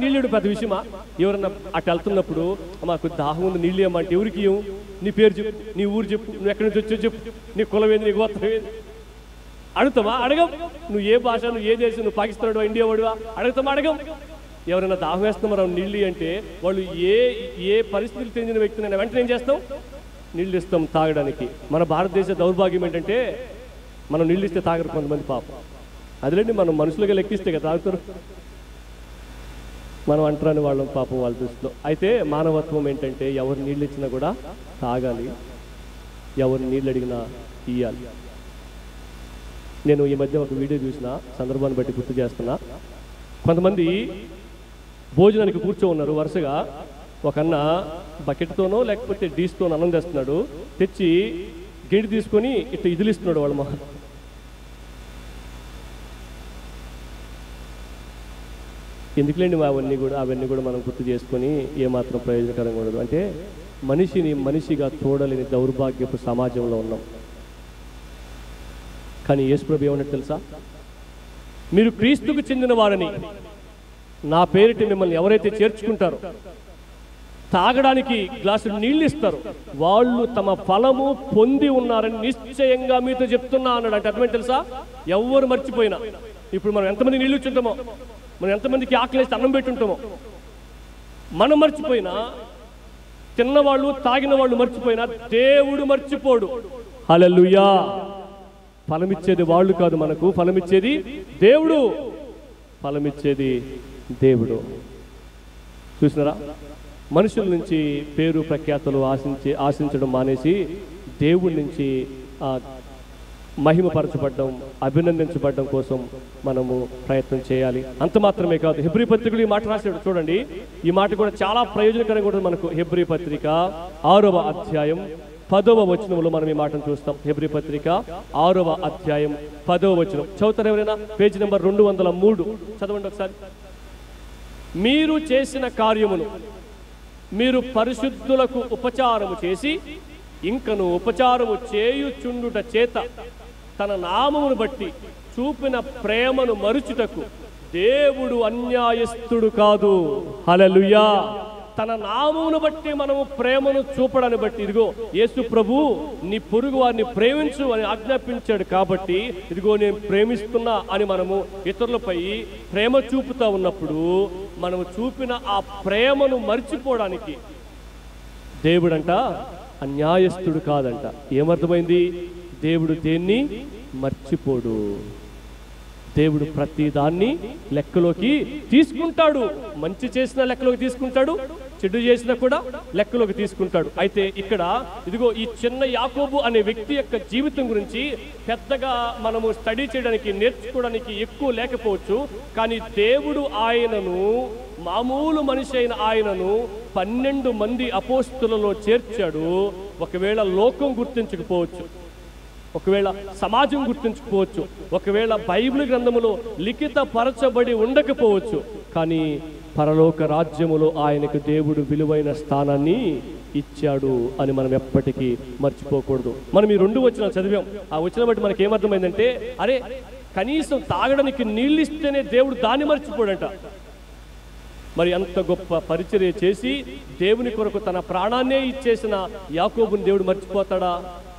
నీళ్ళు పెద్ద విషయమా? ఎవరన్నా అటు వెళ్తున్నప్పుడు మాకు దాహం ఉంది నీళ్ళు ఏమంటే ఎవరికి ఇవ్వు? నీ పేరు చెప్పు, నీ ఊరు చెప్పు, నువ్వు ఎక్కడి నుంచి వచ్చో చెప్పు, నీ కులం ఏంది, నీ గోత్రం ఏంది అడుగుతామా? అడగం. నువ్వు ఏ భాష, నువ్వు ఏ దేశం, నువ్వు పాకిస్తాన్ వాడివా, ఇండియా వాడివా అడుగుతామా? అడగం. ఎవరైనా దాహం వేస్తున్నాం నీళ్ళు అంటే వాళ్ళు ఏ పరిస్థితులు చెందిన వ్యక్తినైనా వెంటనే ఏం చేస్తాం? నీళ్ళు ఇస్తాం తాగడానికి. మన భారతదేశ దౌర్భాగ్యం ఏంటంటే మనం నీళ్ళు ఇస్తే తాగరు కొంతమంది పాపం. అదిలేండి, మనం మనుషులుగా లెక్కిస్తే కదా తాగుతారు. మనం అంటరాని వాళ్ళం పాపం వాళ్ళ దృష్టిలో. అయితే మానవత్వం ఏంటంటే ఎవరు నీళ్ళు ఇచ్చినా కూడా తాగాలి, ఎవరు నీళ్ళు అడిగినా ఇయ్యాలి. నేను ఈ మధ్య ఒక వీడియో చూసిన, సందర్భాన్ని బట్టి గుర్తు చేస్తున్నా. కొంతమంది భోజనానికి కూర్చో ఉన్నారు వరుసగా. ఒక అన్న బకెట్తోనో లేకపోతే డీస్తోనో అన్నం తెస్తున్నాడు. తెచ్చి గేడి తీసుకొని ఇట్లా ఇదిలిస్తున్నాడు వాళ్ళ మొహం. ఎందుకులేండి అవన్నీ కూడా మనం గుర్తు చేసుకొని ఏమాత్రం ప్రయోజనకరంగా ఉండదు. అంటే మనిషిని మనిషిగా చూడలేని దౌర్భాగ్యపు సమాజంలో ఉన్నాం. కానీ యేసు ప్రభు ఏమన్నట్టు తెలుసా? మీరు క్రీస్తుకు చెందిన వారని నా పేరిట మిమ్మల్ని ఎవరైతే చేర్చుకుంటారో తాగడానికి గ్లాసు నీళ్ళు ఇస్తారు, వాళ్ళు తమ ఫలము పొంది ఉన్నారని నిశ్చయంగా మీతో చెప్తున్నా అన్నాడు. అంటే అర్థమైంది తెలుసా? ఎవరు మర్చిపోయినా, ఇప్పుడు మనం ఎంతమంది నీళ్ళు ఇచ్చుంటామో, మనం ఎంతమందికి ఆకలేసి అన్నం పెట్టుంటామో, మనం మర్చిపోయినా, తిన్నవాళ్ళు తాగిన వాళ్ళు మర్చిపోయినా దేవుడు మర్చిపోడు. హల్లెలూయా. ఫలమిచ్చేది వాళ్ళు కాదు, మనకు ఫలమిచ్చేది దేవుడు. ఫలమిచ్చేది దేవుడు. చూసినారా? మనుషుల నుంచి పేరు ప్రఖ్యాతలు ఆశించడం మానేసి దేవుడి నుంచి మహిమపరచబడ్డం, అభినందించబడ్డం కోసం మనము ప్రయత్నం చేయాలి. అంత మాత్రమే కాదు, హెబ్రీ పత్రికలు ఈ మాట రాశాడు. చూడండి, ఈ మాట కూడా చాలా ప్రయోజనకరంగా ఉంటుంది మనకు. హెబ్రీ పత్రిక 6వ అధ్యాయం 10వ వచనంలో మనం ఈ మాటను చూస్తాం. హెబ్రీ పత్రిక 6వ అధ్యాయం 10వ వచనం చదువుతారు ఎవరైనా? పేజీ నెంబర్ 203 చదవండి ఒకసారి. మీరు చేసిన కార్యమును మీరు పరిశుద్ధులకు ఉపచారము చేసి ఇంకను ఉపచారము చేయుచుండుట చేత తన నామమును బట్టి చూపిన ప్రేమను మరుచుటకు దేవుడు అన్యాయస్తుడు కాదు. హల్లెలూయా. తన నామమును బట్టి మనము ప్రేమను చూపడాన్ని బట్టి, ఇదిగో యేసు ప్రభు నీ పొరుగు వారిని ప్రేమించు అని ఆజ్ఞాపించాడు కాబట్టి, ఇదిగో నేను ప్రేమిస్తున్నా అని మనము ఇతరులపై ప్రేమ చూపుతా ఉన్నప్పుడు మనము చూపిన ఆ ప్రేమను మర్చిపోవడానికి దేవుడంట అన్యాయస్తుడు కాదంట. ఏమర్థమైంది? దేవుడు దేన్ని మర్చిపోడు. దేవుడు ప్రతి దాన్ని లెక్కలోకి తీసుకుంటాడు. మంచి చేసిన లెక్కలోకి తీసుకుంటాడు, చెడు చేసినా కూడా లెక్కలోకి తీసుకుంటాడు. అయితే ఇక్కడ ఇదిగో ఈ చిన్న యాకోబు అనే వ్యక్తి యొక్క జీవితం గురించి పెద్దగా మనము స్టడీ చేయడానికి, నేర్చుకోవడానికి ఎక్కువ లేకపోవచ్చు. కానీ దేవుడు ఆయనను, మామూలు మనిషి అయిన ఆయనను 12 మంది అపోస్తులలో చేర్చాడు. ఒకవేళ లోకం గుర్తించకపోవచ్చు, ఒకవేళ సమాజం గుర్తించకపోవచ్చు, ఒకవేళ బైబిల్ గ్రంథములో లిఖితపరచబడి ఉండకపోవచ్చు, కానీ పరలోక రాజ్యములో ఆయనకు దేవుడు విలువైన స్థానాన్ని ఇచ్చాడు అని మనం ఎప్పటికీ మర్చిపోకూడదు. మనం ఈ 2 వచనాలు చదివాం. ఆ వచనం బట్టి మనకి ఏమర్థమైందంటే, అరే కనీసం తాగడానికి నీళ్ళు ఇస్తేనే దేవుడు దాన్ని మర్చిపోడంట. మరి అంత గొప్ప పరిచర్య చేసి దేవుని కొరకు తన ప్రాణాన్నే ఇచ్చేసిన యాకోబుని దేవుడు మర్చిపోతాడా?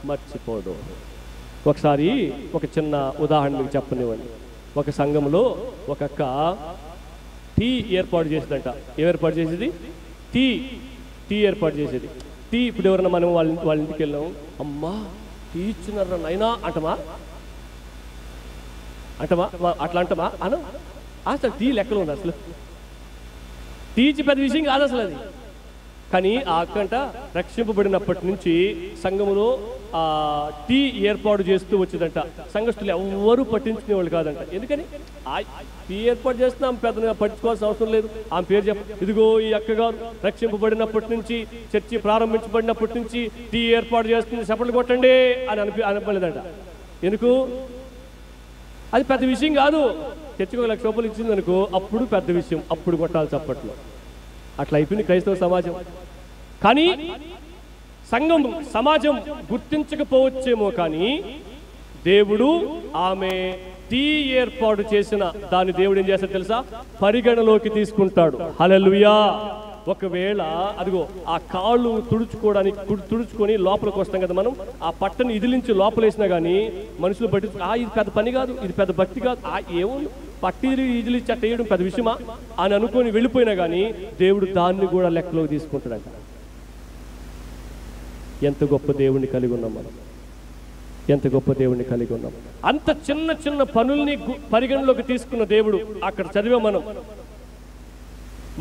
మర్చిపోడు. ఒకసారి ఒక చిన్న ఉదాహరణ మీకు చెప్పనివ్వండి. ఒక సంఘంలో ఒక అక్క టీ ఏర్పాటు చేసేదంట. ఏం ఏర్పాటు చేసేది? టీ ఏర్పాటు చేసేది. టీ ఇప్పుడు ఎవరన్నా మనం వాళ్ళ ఇంటికి వెళ్ళాం, అమ్మా టీ ఇచ్చినారా నైనా అంటమా అట్లా అంటమా అను. అసలు టీ లెక్కలు ఉంది, అసలు టీచి పెద్ద విషయం కాదు అసలు అది. కానీ ఆ అక్కంట రక్షింపబడినప్పటి నుంచి సంఘములో టీ ఏర్పాటు చేస్తూ వచ్చిందంట. సంఘస్థులు ఎవ్వరూ పట్టించుకునేవాళ్ళు కాదంట. ఎందుకని? టీ ఏర్పాటు చేస్తున్నా ఆమె పెద్దగా పట్టించుకోవాల్సిన అవసరం లేదు. ఆమె పేరు ఇదిగో ఈ అక్కగారు రక్షింపబడినప్పటి నుంచి, చర్చి ప్రారంభించబడినప్పటి నుంచి టీ ఏర్పాటు చేస్తుంది, చప్పట్లు కొట్టండి అని అనపలేదంట. ఎందుకు? అది పెద్ద విషయం కాదు. చర్చికి 1 లక్ష రూపాయలు ఇచ్చింది అనుకో, అప్పుడు పెద్ద విషయం, అప్పుడు కొట్టాలి చప్పట్లు. అట్లా అయిపోయింది క్రైస్తవ సమాజం. కానీ సంఘం, సమాజం గుర్తించకపోవచ్చేమో, కానీ దేవుడు ఆమె టీ ఏర్పాటు చేసిన దాన్ని దేవుడు ఏం చేస్తాడు తెలుసా? పరిగణలోకి తీసుకుంటాడు. హల్లెలూయా. ఒకవేళ అదిగో ఆ కాళ్ళు తుడుచుకొని లోపలికి వస్తాం కదా మనం, ఆ పట్టని ఇదిలించి లోపలేసినా కానీ మనుషులు బట్టి ఇది పెద్ద పని కాదు, ఇది పెద్ద భక్తి కాదు, ఏమో పట్టి ఇదిలి చెట్ట వేయడం పెద్ద విషయమా అని అనుకొని వెళ్ళిపోయినా కానీ దేవుడు దాన్ని కూడా లెక్కలోకి తీసుకుంటాడంట. ఎంత గొప్ప దేవుణ్ణి కలిగి ఉన్నాం మనం, ఎంత గొప్ప దేవుణ్ణి కలిగి ఉన్నాం. అంత చిన్న చిన్న పనుల్ని పరిగణలోకి తీసుకున్న దేవుడు అక్కడ చదివే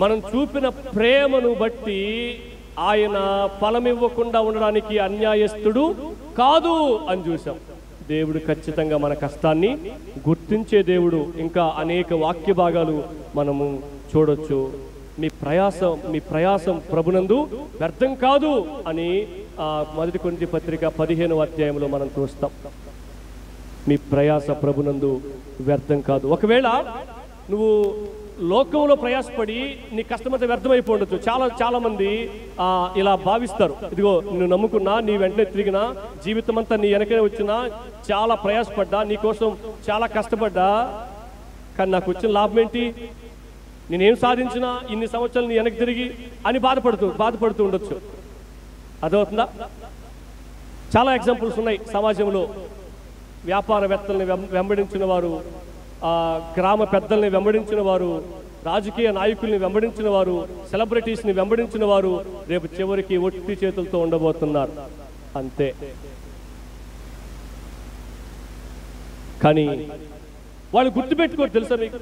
మనం చూపిన ప్రేమను బట్టి ఆయన ఫలమివ్వకుండా ఉండడానికి అన్యాయస్తుడు కాదు అని చూసాం. దేవుడు ఖచ్చితంగా మన కష్టాన్ని గుర్తించే దేవుడు. ఇంకా అనేక వాక్య భాగాలు మనము చూడొచ్చు. మీ ప్రయాసం ప్రభునందు వ్యర్థం కాదు అని 1 కొరింథీ పత్రిక 15వ అధ్యాయంలో మనం చూస్తాం. మీ ప్రయాస ప్రభునందు వ్యర్థం కాదు. ఒకవేళ నువ్వు లోకంలో ప్రయాసపడి నీ కష్టమంతా వ్యర్థమైపోవచ్చు. చాలా మంది ఇలా భావిస్తారు, ఇదిగో నువ్వు నమ్ముకున్నా, నీ వెంటనే తిరిగినా, జీవితం అంతా నీ వెనకనే వచ్చినా, చాలా ప్రయాసపడ్డా, నీ కోసం చాలా కష్టపడ్డా, కానీ నాకు వచ్చిన లాభం ఏంటి? నేనేం సాధించినా ఇన్ని సంవత్సరాలు నీ వెనక్కి తిరిగి అని బాధపడుతూ ఉండొచ్చు. అర్థమవుతుందా? చాలా ఎగ్జాంపుల్స్ ఉన్నాయి సమాజంలో. వ్యాపారవేత్తల్ని వెంబడించిన వారు, గ్రామ పెద్దల్ని వెంబడించిన వారు, రాజకీయ నాయకుల్ని వెంబడించిన వారు, సెలబ్రిటీస్ని వెంబడించిన వారు రేపు చివరికి ఒట్టి చేతులతో ఉండబోతున్నారు. అంతే. కానీ వాళ్ళు గుర్తుపెట్టుకోరు. తెలుసా మీకు?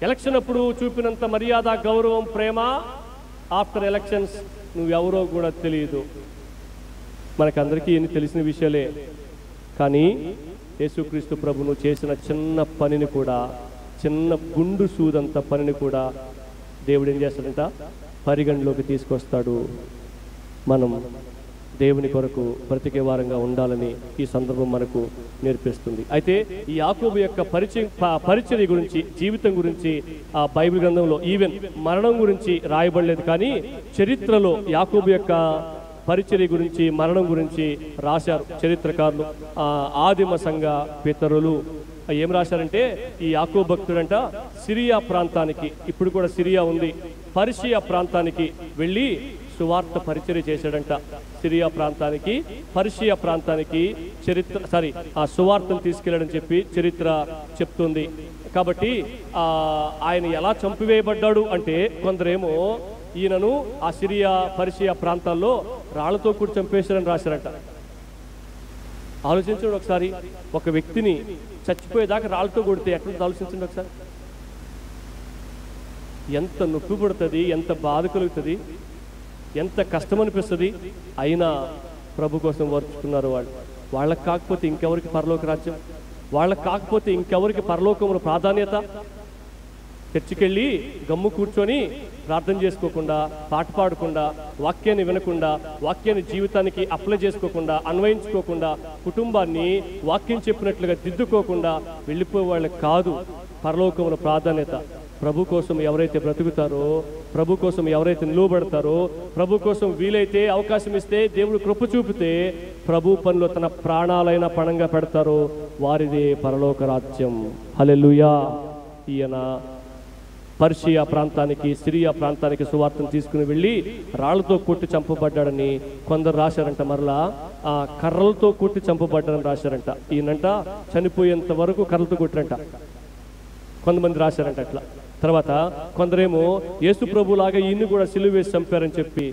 ఎలక్షన్ అప్పుడు చూపినంత మర్యాద, గౌరవం, ప్రేమ ఆఫ్టర్ ఎలక్షన్స్ నువ్వెవరో కూడా తెలియదు. మనకందరికీ ఎన్ని తెలిసిన విషయాలే. కానీ యేసుక్రీస్తు ప్రభును చేసిన చిన్న పనిని కూడా, చిన్న గుండు సూదంత పనిని కూడా దేవుడు ఏం చేస్తాడంట? పరిగణలోకి తీసుకొస్తాడు. మనం దేవుని కొరకు బ్రతికే వారంగా ఉండాలని ఈ సందర్భం మనకు నేర్పిస్తుంది. అయితే ఈ యాకోబు యొక్క పరిచర్య గురించి, జీవితం గురించి ఆ బైబిల్ గ్రంథంలో ఈవెన్ మరణం గురించి రాయబడలేదు. కానీ చరిత్రలో యాకోబు యొక్క పరిచర్య గురించి, మరణం గురించి రాశారు చరిత్రకారులు. ఆదిమ సంఘ పితరులు ఏం రాశారంటే, ఈ యాకోబు భక్తుడంట సిరియా ప్రాంతానికి, ఇప్పుడు కూడా సిరియా ఉంది, పర్షియా ప్రాంతానికి వెళ్ళి సువార్త పరిచర్య చేశాడంట. సిరియా ప్రాంతానికి, పర్షియా ప్రాంతానికి ఆ సువార్తను తీసుకెళ్ళాడని చెప్పి చరిత్ర చెప్తుంది. కాబట్టి ఆయన ఎలా చంపివేయబడ్డాడు అంటే, కొందరేమో ఈయనను ఆ సిరియా, పర్షియా ప్రాంతాల్లో రాళ్లతో కూడా చంపేశారని రాశారంట. ఆలోచించండి ఒకసారి. ఒక వ్యక్తిని చచ్చిపోయేదాకా రాళ్లతో కొడితే ఎట్లా ఆలోచించండి ఒకసారి. ఎంత నొప్పి పడుతుంది, ఎంత బాధ కలుగుతుంది, ఎంత కష్టం అనిపిస్తుంది. అయినా ప్రభు కోసం వర్చుకున్నారు వాళ్ళు. వాళ్ళకి కాకపోతే ఇంకెవరికి పరలోక రాజ్యం? వాళ్ళకి కాకపోతే ఇంకెవరికి పరలోకంలో ప్రాధాన్యత? చర్చికెళ్ళి గమ్ము కూర్చొని ప్రార్థన చేసుకోకుండా, పాట పాడకుండా, వాక్యాన్ని వినకుండా, వాక్యాన్ని జీవితానికి అప్లై చేసుకోకుండా, అన్వయించుకోకుండా, కుటుంబాన్ని వాక్యం చెప్పినట్లుగా దిద్దుకోకుండా వెళ్ళిపోయే వాళ్ళకి కాదు పరలోకంలో ప్రాధాన్యత. ప్రభు కోసం ఎవరైతే బ్రతుకుతారో, ప్రభు కోసం ఎవరైతే నిలువబడతారో, ప్రభు కోసం వీలైతే అవకాశం ఇస్తే, దేవుడు కృప చూపితే ప్రభు పనిలో తన ప్రాణాలైన పణంగా పెడతారో వారిదే పరలోక రాజ్యం. హల్లెలూయా. ఈయన పర్షియా ప్రాంతానికి, సిరియా ప్రాంతానికి సువార్తను తీసుకుని వెళ్ళి రాళ్లతో కొట్టి చంపబడ్డాడని కొందరు రాశారంట. మరలా ఆ కర్రలతో కొట్టి చంపబడ్డాడని రాశారంట. ఈయనంట చనిపోయేంత వరకు కర్రలతో కొట్టారంట. కొంతమంది రాశారంట అట్లా. తర్వాత కొందరేమో యేసు ప్రభులాగా ఈయన్ని కూడా సిలువ వేసి చంపారని చెప్పి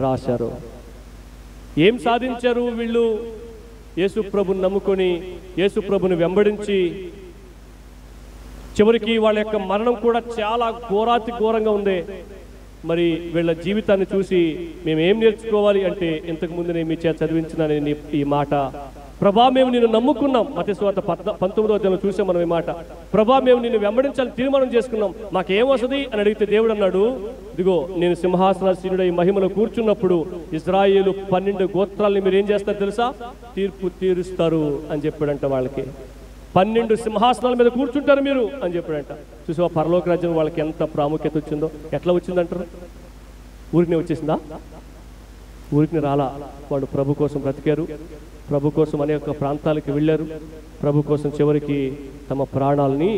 రాశారు. ఏం సాధించారు వీళ్ళు? యేసు ప్రభుని నమ్ముకొని, యేసు ప్రభుని వెంబడించి, చివరికి వాళ్ళ యొక్క మరణం కూడా చాలా ఘోరాతి ఘోరంగా ఉంది. మరి వీళ్ళ జీవితాన్ని చూసి మేమేం నేర్చుకోవాలి అంటే, ఇంతకుముందు నేను మీ చేత చదివించిన ఈ మాట, ప్రభా మేము నిన్ను నమ్ముకున్నాం. మత్తయి సువార్త 19వ అధ్యాయంలో చూసాం మనం ఈ మాట. ప్రభా మేము నిన్ను వెంబడించాలని తీర్మానం చేసుకున్నాం, మాకేం వస్తుంది అని అడిగితే దేవుడు అన్నాడు, ఇదిగో నేను సింహాసనాసీనుడై మహిమలో కూర్చున్నప్పుడు ఇశ్రాయేలు 12 గోత్రాలని మీరు ఏం చేస్తారు తెలుసా? తీర్పు తీరుస్తారు అని చెప్పాడంట. వాళ్ళకి 12 సింహాసనాల మీద కూర్చుంటారు మీరు అని చెప్పాడంట. చూసి ఆ పరలోక రాజ్యం వాళ్ళకి ఎంత ప్రాముఖ్యత వచ్చిందో. ఎట్లా వచ్చిందంటారు? ఊరికినే వచ్చేసిందా? ఊరికి రాలా. వాళ్ళు ప్రభు కోసం బ్రతికారు, ప్రభు కోసం అనేక ప్రాంతాలకు వెళ్ళారు, ప్రభు కోసం చివరికి తమ ప్రాణాలని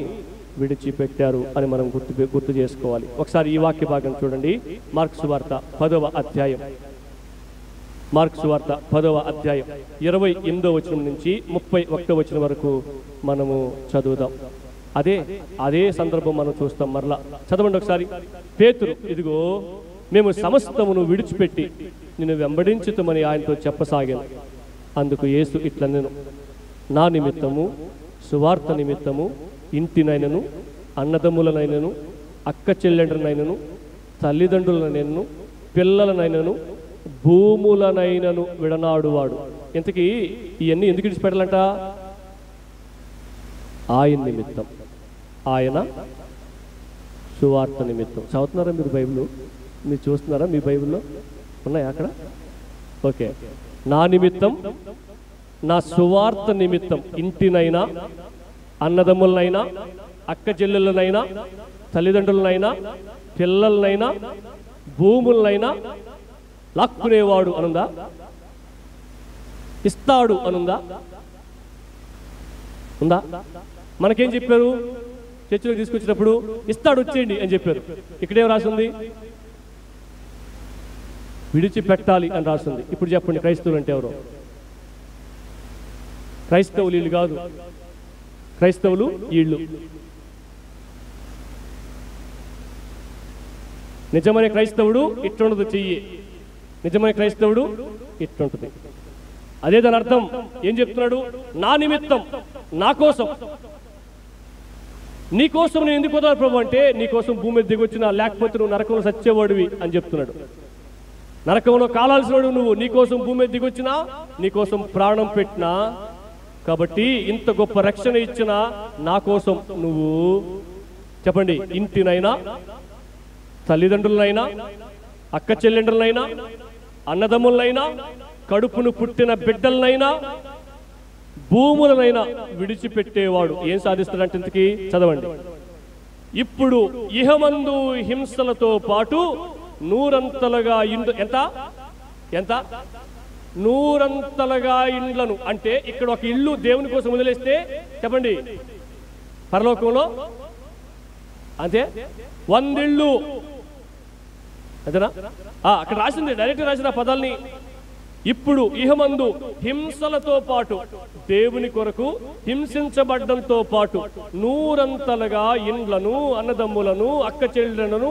విడిచిపెట్టారు అని మనం గుర్తు చేసుకోవాలి. ఒకసారి ఈ వాక్య భాగం చూడండి. మార్కు సువార్త 10వ అధ్యాయం. మార్కు సువార్త 10వ అధ్యాయం 28వ వచనం నుంచి 31వ వచనం వరకు మనము చదువుదాం. అదే సందర్భం మనం చూస్తాం. మరలా చదవండి ఒకసారి. పేతురు, ఇదిగో మేము సమస్తమును విడిచిపెట్టి నిన్ను వెంబడించుతామని ఆయనతో చెప్పసాగాను. అందుకు యేసు ఇట్లనెను, నా నిమిత్తము, సువార్త నిమిత్తము ఇంటినైనను, అన్నదమ్ములనైనను, అక్క చెల్లెండ్రనైనను, తల్లిదండ్రులనైనను, పిల్లలనైనను, భూములనైనను విడనాడువాడు. ఇంతకీ ఇవన్నీ ఎందుకు విడిచిపెట్టాలంట? ఆయన నిమిత్తం, ఆయన సువార్త నిమిత్తం. చదువుతున్నారా మీరు బైబిల్? మీరు చూస్తున్నారా? మీ బైబిల్లో ఉన్నాయా అక్కడ? ఓకే. నా నిమిత్తం, నా సువార్త నిమిత్తం ఇంటినైనా, అన్నదమ్ములనైనా, అక్క చెల్లెళ్ళనైనా, తల్లిదండ్రులనైనా, పిల్లలనైనా, భూములనైనా లాక్కునేవాడు అనుందా? ఇస్తాడు అనుందా? ఉందా? మనకేం చెప్పారు? చర్చిలోకి తీసుకొచ్చినప్పుడు ఇస్తాడు వచ్చేయండి అని చెప్పారు. ఇక్కడేం రాసింది? విడిచిపెట్టాలి అని రాసింది. ఇప్పుడు చెప్పండి, క్రైస్తవులు అంటే ఎవరు? క్రైస్తవులు వీళ్ళు కాదు, క్రైస్తవులు వీళ్ళు. నిజమైన క్రైస్తవుడు ఇట్లుండదు చెయ్యి, నిజమైన క్రైస్తవుడు ఇట్లుంటుంది. అదే దాని అర్థం. ఏం చెప్తున్నాడు? నా నిమిత్తం, నా కోసం, నీ కోసం నేను ఎందుకు వదలాలి ప్రభు అంటే, నీ కోసం భూమి మీద దిగొచ్చినా, లేకపోతే నువ్వు నరకంలో సచ్చేవాడివి అని చెప్తున్నాడు. నరకంలో కాలాల్సిన వాడు నువ్వు, నీ కోసం భూమి మీద దిగొచ్చినా, నీ కోసం ప్రాణం పెట్టినా, కాబట్టి ఇంత గొప్ప రక్షణ ఇచ్చిన నా కోసం నువ్వు చెప్పండి, ఇంటినైనా, తల్లిదండ్రులనైనా, అక్క చెల్లెండ్రులనైనా, అన్నదమ్ములనైనా, కడుపును పుట్టిన బిడ్డలనైనా, భూములనైనా విడిచిపెట్టేవాడు ఏం సాధిస్తాడంటే ఇంతకీ చదవండి. ఇప్పుడు ఇహమందు హింసలతో పాటు నూరంతలుగా ఇండ్లు, ఎంత ఎంత నూరంతలుగా ఇండ్లను, అంటే ఇక్కడ ఒక ఇల్లు దేవుని కోసం వదిలేస్తే చెప్పండి పరలోకంలో అంతే 100 ఇళ్ళు అంతేనా? అక్కడ రాసింది, డైరెక్ట్ రాసిన పదాలని. ఇప్పుడు ఇహమందు హింసలతో పాటు, దేవుని కొరకు హింసించబడ్డంతో పాటు నూరంతలుగా ఇండ్లను, అన్నదమ్ములను, అక్క చెల్లెలను,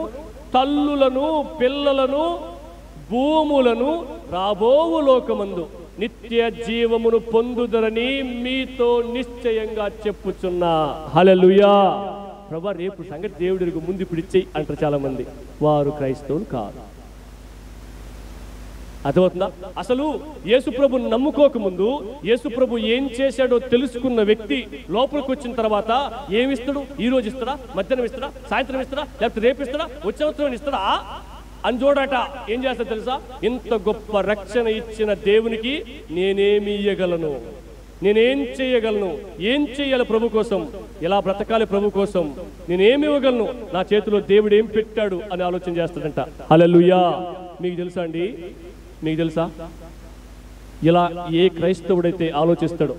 తల్లులను, పిల్లలను, భూములను రాబోవు లోకమందు నిత్య జీవమును పొందుదరని మీతో నిశ్చయంగా చెప్పుచున్నా. హల్లెలూయా. ప్రభా రేపు సంగతి దేవుడికి ముందు ఇప్పుడు ఇచ్చేయి అంటారు చాలా మంది. వారు క్రైస్తవులు కాదు. అర్థమవుతుందా? అసలు యేసుప్రభుని నమ్ముకోకముందు యేసుప్రభు ఏం చేశాడో తెలుసుకున్న వ్యక్తి లోపలికి వచ్చిన తర్వాత ఏమిస్తాడు? ఈ రోజు ఇస్తాడా, మధ్యాహ్నం ఇస్తాడా, సాయంత్రం ఇస్తాడా, లేకపోతే రేపు ఇస్తాడా, వచ్చే సంవత్సరం ఇస్తాడా అని చూడట. ఏం చేస్తాడు తెలుసా? ఇంత గొప్ప రక్షణ ఇచ్చిన దేవునికి నేనేమి ఇయ్యగలను, నేనేం చేయగలను, ఏం చేయాలి ప్రభు కోసం, ఎలా బ్రతకాలి ప్రభు కోసం, నేనేమి ఇవ్వగలను, నా చేతిలో దేవుడు ఏం పెట్టాడు అని ఆలోచన చేస్తాడంట. హల్లెలూయా. మీకు తెలుసా అండి, మీకు తెలుసా ఇలా ఏ క్రైస్తవుడైతే ఆలోచిస్తాడో,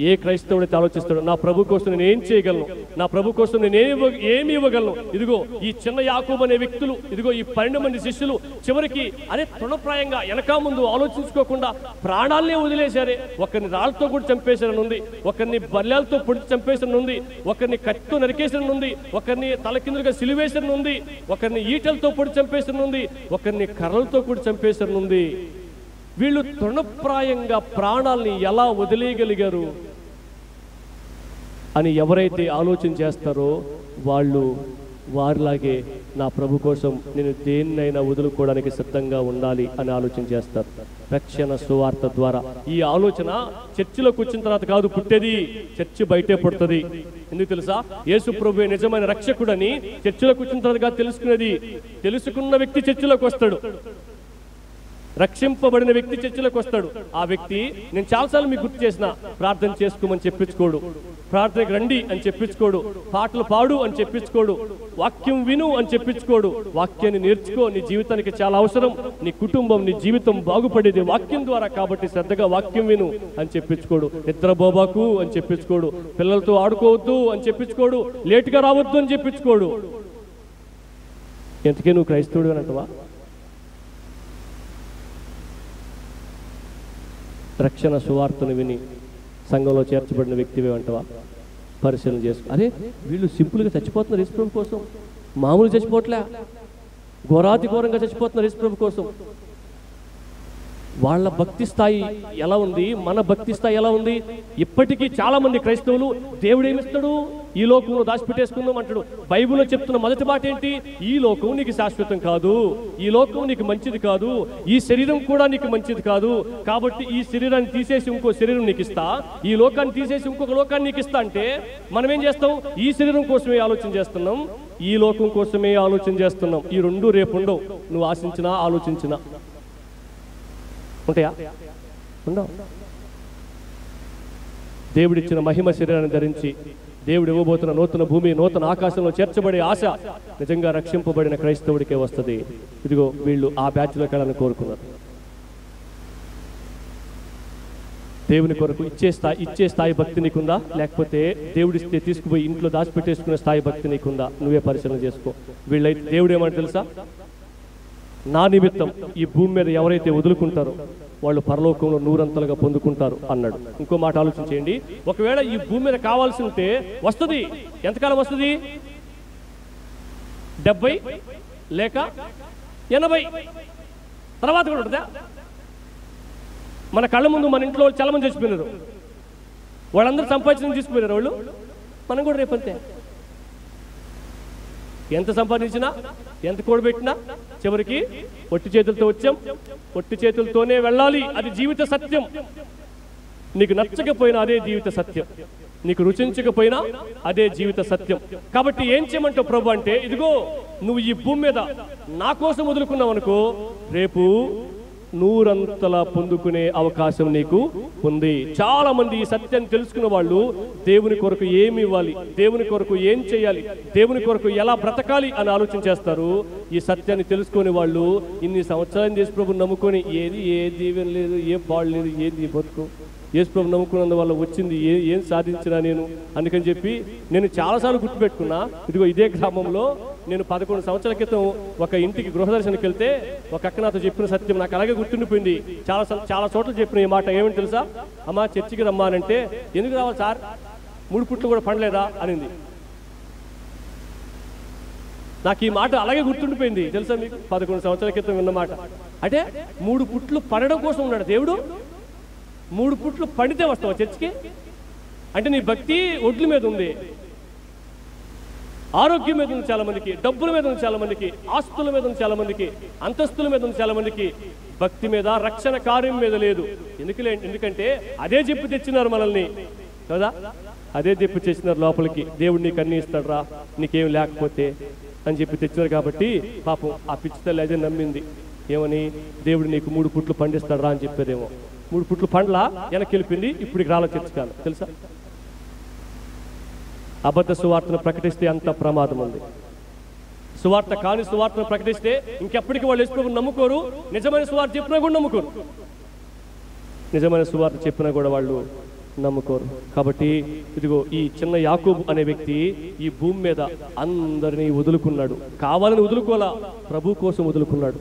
ఏ క్రైస్తవుడైతే ఆలోచిస్తాడో నా ప్రభు కోసం నేను ఏం చేయగలను, నా ప్రభు కోసం నేను ఏమి ఇవ్వగలను. ఇదిగో ఈ చిన్న యాకోబు అనే వ్యక్తులు, ఇదిగో ఈ 12 మంది శిష్యులు చివరికి అదే తృణప్రాయంగా వెనక ముందు ఆలోచించుకోకుండా ప్రాణాలనే వదిలేశారే. ఒకరిని రాళ్లతో కూడా చంపేశారని ఉంది, ఒకరిని బల్యాలతో పొడిచి చంపేశారని ఉంది, ఒకరిని కత్తితో నరికేశారని ఉంది, ఒకరిని తలకిందులుగా సిలువేశారని ఉంది, ఒకరిని ఈటలతో పొడి చంపేశారని ఉంది, ఒకరిని కర్రలతో కూడా చంపేశారని ఉంది. వీళ్ళు తృణప్రాయంగా ప్రాణాలని ఎలా వదిలేయగలిగారు అని ఎవరైతే ఆలోచన చేస్తారో వాళ్ళు వారిలాగే నా ప్రభు కోసం నేను దేన్నైనా వదులుకోవడానికి సిద్ధంగా ఉండాలి అని ఆలోచన చేస్తారు. రక్షణ సువార్త ద్వారా ఈ ఆలోచన చర్చిలోకి వచ్చిన తర్వాత కాదు పుట్టేది, చర్చి బయటే పుడుతుంది. ఎందుకు తెలుసా? యేసు ప్రభువే నిజమైన రక్షకుడని చర్చిలోకి వచ్చిన తర్వాత తెలుసుకునేది. తెలుసుకున్న వ్యక్తి చర్చిలోకి వస్తాడు, రక్షింపబడిన వ్యక్తి చర్చిలోకి వస్తాడు. ఆ వ్యక్తి, నేను చాలాసార్లు మీకు గుర్తు చేసిన, ప్రార్థన చేసుకోమని చెప్పించుకోడు, ప్రార్థనకు రండి అని చెప్పించుకోడు, పాటలు పాడు అని చెప్పించుకోడు, వాక్యం విను అని చెప్పించుకోడు. వాక్యాన్ని నేర్చుకో, నీ జీవితానికి చాలా అవసరం, నీ కుటుంబం, నీ జీవితం బాగుపడేది వాక్యం ద్వారా, కాబట్టి శ్రద్ధగా వాక్యం విను అని చెప్పించుకోడు. నిద్రపోబాకు అని చెప్పించుకోడు, పిల్లలతో ఆడుకోవద్దు అని చెప్పించుకోడు, లేటుగా రావద్దు అని చెప్పించుకోడు. ఎంతకే నువ్వు క్రైస్తవుడు అని అంటవా? రక్షణ సువార్తను విని సంఘంలో చేర్చబడిన వ్యక్తివే అంటవా? పరిశీలన చేసుకో. అదే వీళ్ళు సింపుల్గా చచ్చిపోతున్నారు యేసుప్రభు కోసం, మామూలు చచ్చిపోవట్లే, ఘోరాతి ఘోరంగా చచ్చిపోతున్నారు యేసుప్రభు కోసం. వాళ్ళ భక్తి స్థాయి ఎలా ఉంది, మన భక్తి స్థాయి ఎలా ఉంది? ఇప్పటికీ చాలా మంది క్రైస్తవులు దేవుడు ఏమిస్తాడు, ఈ లోకంలో దాచిపెట్టేసుకుందాం అంటాడు. బైబిల్లో చెప్తున్న మొదటి మాట ఏంటి? ఈ లోకం నీకు శాశ్వతం కాదు, ఈ లోకం నీకు మంచిది కాదు, ఈ శరీరం కూడా నీకు మంచిది కాదు, కాబట్టి ఈ శరీరాన్ని తీసేసి ఇంకో శరీరం నీకు ఇస్తా, ఈ లోకాన్ని తీసేసి ఇంకొక లోకాన్ని నీకు ఇస్తా అంటే మనం ఏం చేస్తాం? ఈ శరీరం కోసమే ఆలోచన చేస్తున్నాం, ఈ లోకం కోసమే ఆలోచన చేస్తున్నాం. ఈ రెండు రేపు ఉండవు, నువ్వు ఆశించినా ఆలోచించినా ఉంటాయా? ఉండవు. దేవుడిచ్చిన మహిమ శరీరాన్ని ధరించి దేవుడు ఇవ్వబోతున్న నూతన భూమి, నూతన ఆకాశంలో చేర్చబడే ఆశ నిజంగా రక్షింపబడిన క్రైస్తవుడికే వస్తుంది. ఇదిగో వీళ్ళు ఆ బ్యాచ్లోకి వెళ్ళాలని కోరుకున్నారు. దేవుని కొరకు ఇచ్చే స్థాయి భక్తి నీకుందా, లేకపోతే దేవుడిస్తే తీసుకుపోయి ఇంట్లో దాచిపెట్టేసుకునే స్థాయి భక్తి నీకుందా? నువ్వే పరిశీలన చేసుకో. వీళ్ళైతే దేవుడు ఏమంటే తెలుసా, నా నిమిత్తం ఈ భూమి మీద ఎవరైతే వదులుకుంటారో వాళ్ళు పరలోకంలో నూరంతలుగా పొందుకుంటారు అన్నాడు. ఇంకో మాట ఆలోచించేయండి, ఒకవేళ ఈ భూమి మీద కావాల్సి ఉంటే వస్తుంది. ఎంతకాలం వస్తుంది? 70 లేక 80 తర్వాత కూడా ఉంటుందా? మన కళ్ళ ముందు మన ఇంట్లో చాలా మంది చచ్చిపోయినారు, వాళ్ళందరూ సంపాదించిన తీసుకుపోయినారు వాళ్ళు. మనం కూడా రేపు అంతే, ఎంత సంపాదించినా ఎంత కూడబెట్టినా చివరికి ఒట్టి చేతులతో వచ్చాం, ఒట్టి చేతులతోనే వెళ్ళాలి. అది జీవిత సత్యం. నీకు నచ్చకపోయినా అదే జీవిత సత్యం, నీకు రుచించకపోయినా అదే జీవిత సత్యం. కాబట్టి ఏం చేయమంటావు ప్రభు అంటే, ఇదిగో నువ్వు ఈ భూమి మీద నా కోసం వదులుకున్నావు అనుకో, రేపు నూరంతలా పొందుకునే అవకాశం నీకు ఉంది. చాలా మంది ఈ సత్యాన్ని తెలుసుకున్న వాళ్ళు దేవుని కొరకు ఏమి ఇవ్వాలి, దేవుని కొరకు ఏం చేయాలి, దేవుని కొరకు ఎలా బ్రతకాలి అని ఆలోచన చేస్తారు. ఈ సత్యాన్ని తెలుసుకునే వాళ్ళు ఇన్ని సంవత్సరాలు యేసు ప్రభుని నమ్ముకొని ఏ దీవెన లేదు, ఏ పాడు లేదు, ఏది బతుకు, యేసు ప్రభు నమ్ముకున్నందువల్ల వచ్చింది ఏం సాధించినా నేను. అందుకని చెప్పి నేను చాలాసార్లు గుర్తుపెట్టుకున్నా. ఇదిగో ఇదే గ్రామంలో నేను 11 సంవత్సరాల క్రితం ఒక ఇంటికి గృహదర్శనకి వెళ్తే ఒక అక్క నాతో చెప్పిన సత్యం నాకు అలాగే గుర్తుండిపోయింది. చాలా చోట్ల చెప్పిన ఈ మాట ఏమని తెలుసా, అమ్మా చర్చికి రమ్మానంటే ఎందుకు రావాలి సార్, 3 పుట్లు కూడా పండలేదా అనింది. నాకు ఈ మాట అలాగే గుర్తుండిపోయింది తెలుసా మీకు, 11 సంవత్సరాల క్రితం విన్న మాట. అంటే 3 పుట్లు పడడం కోసం ఉన్నాడు దేవుడు. 3 పుట్లు పండితే వస్తావా చర్చికి? అంటే నీ భక్తి ఒడ్ల మీద ఉంది, ఆరోగ్యం మీద ఉంది చాలా మందికి, డబ్బుల మీద ఉంది చాలా మందికి, ఆస్తుల మీద ఉంది చాలా మందికి, అంతస్తుల మీద ఉంది చాలా మందికి. భక్తి మీద, రక్షణ కార్యం మీద లేదు. ఎందుకంటే అదే చెప్పి తెచ్చినారు మనల్ని కదా, అదే చెప్పి తెచ్చినారు లోపలికి. దేవుడు నీకు అన్ని ఇస్తాడు రా, నీకేం లేకపోతే అని చెప్పి తెచ్చినారు. కాబట్టి పాపం ఆ పిచ్చి తల్లి అదే నమ్మింది. ఏమని, దేవుడు నీకు 3 పుట్లు పండిస్తాడు రా అని చెప్పేదేమో. 3 పుట్లు పండ్ల వెనక్కి వెళ్ళిపోయింది. ఇప్పుడు రాళ్ళ తెచ్చుకోవాలి తెలుసా. అబద్ధ సువార్తను ప్రకటిస్తే అంత ప్రమాదం ఉంది. సువార్త కాని సువార్తను ప్రకటిస్తే ఇంకెప్పటికీ వాళ్ళు యేసు ప్రభువుని నమ్ముకోరు. నిజమైన సువార్త చెప్పినా కూడా నమ్ముకోరు. నిజమైన సువార్త చెప్పినా కూడా వాళ్ళు నమ్ముకోరు. కాబట్టి ఇదిగో ఈ చిన్న యాకోబు అనే వ్యక్తి ఈ భూమి మీద అందరినీ వదులుకున్నాడు. కావాలని వదులుకోలా, ప్రభు కోసం వదులుకున్నాడు.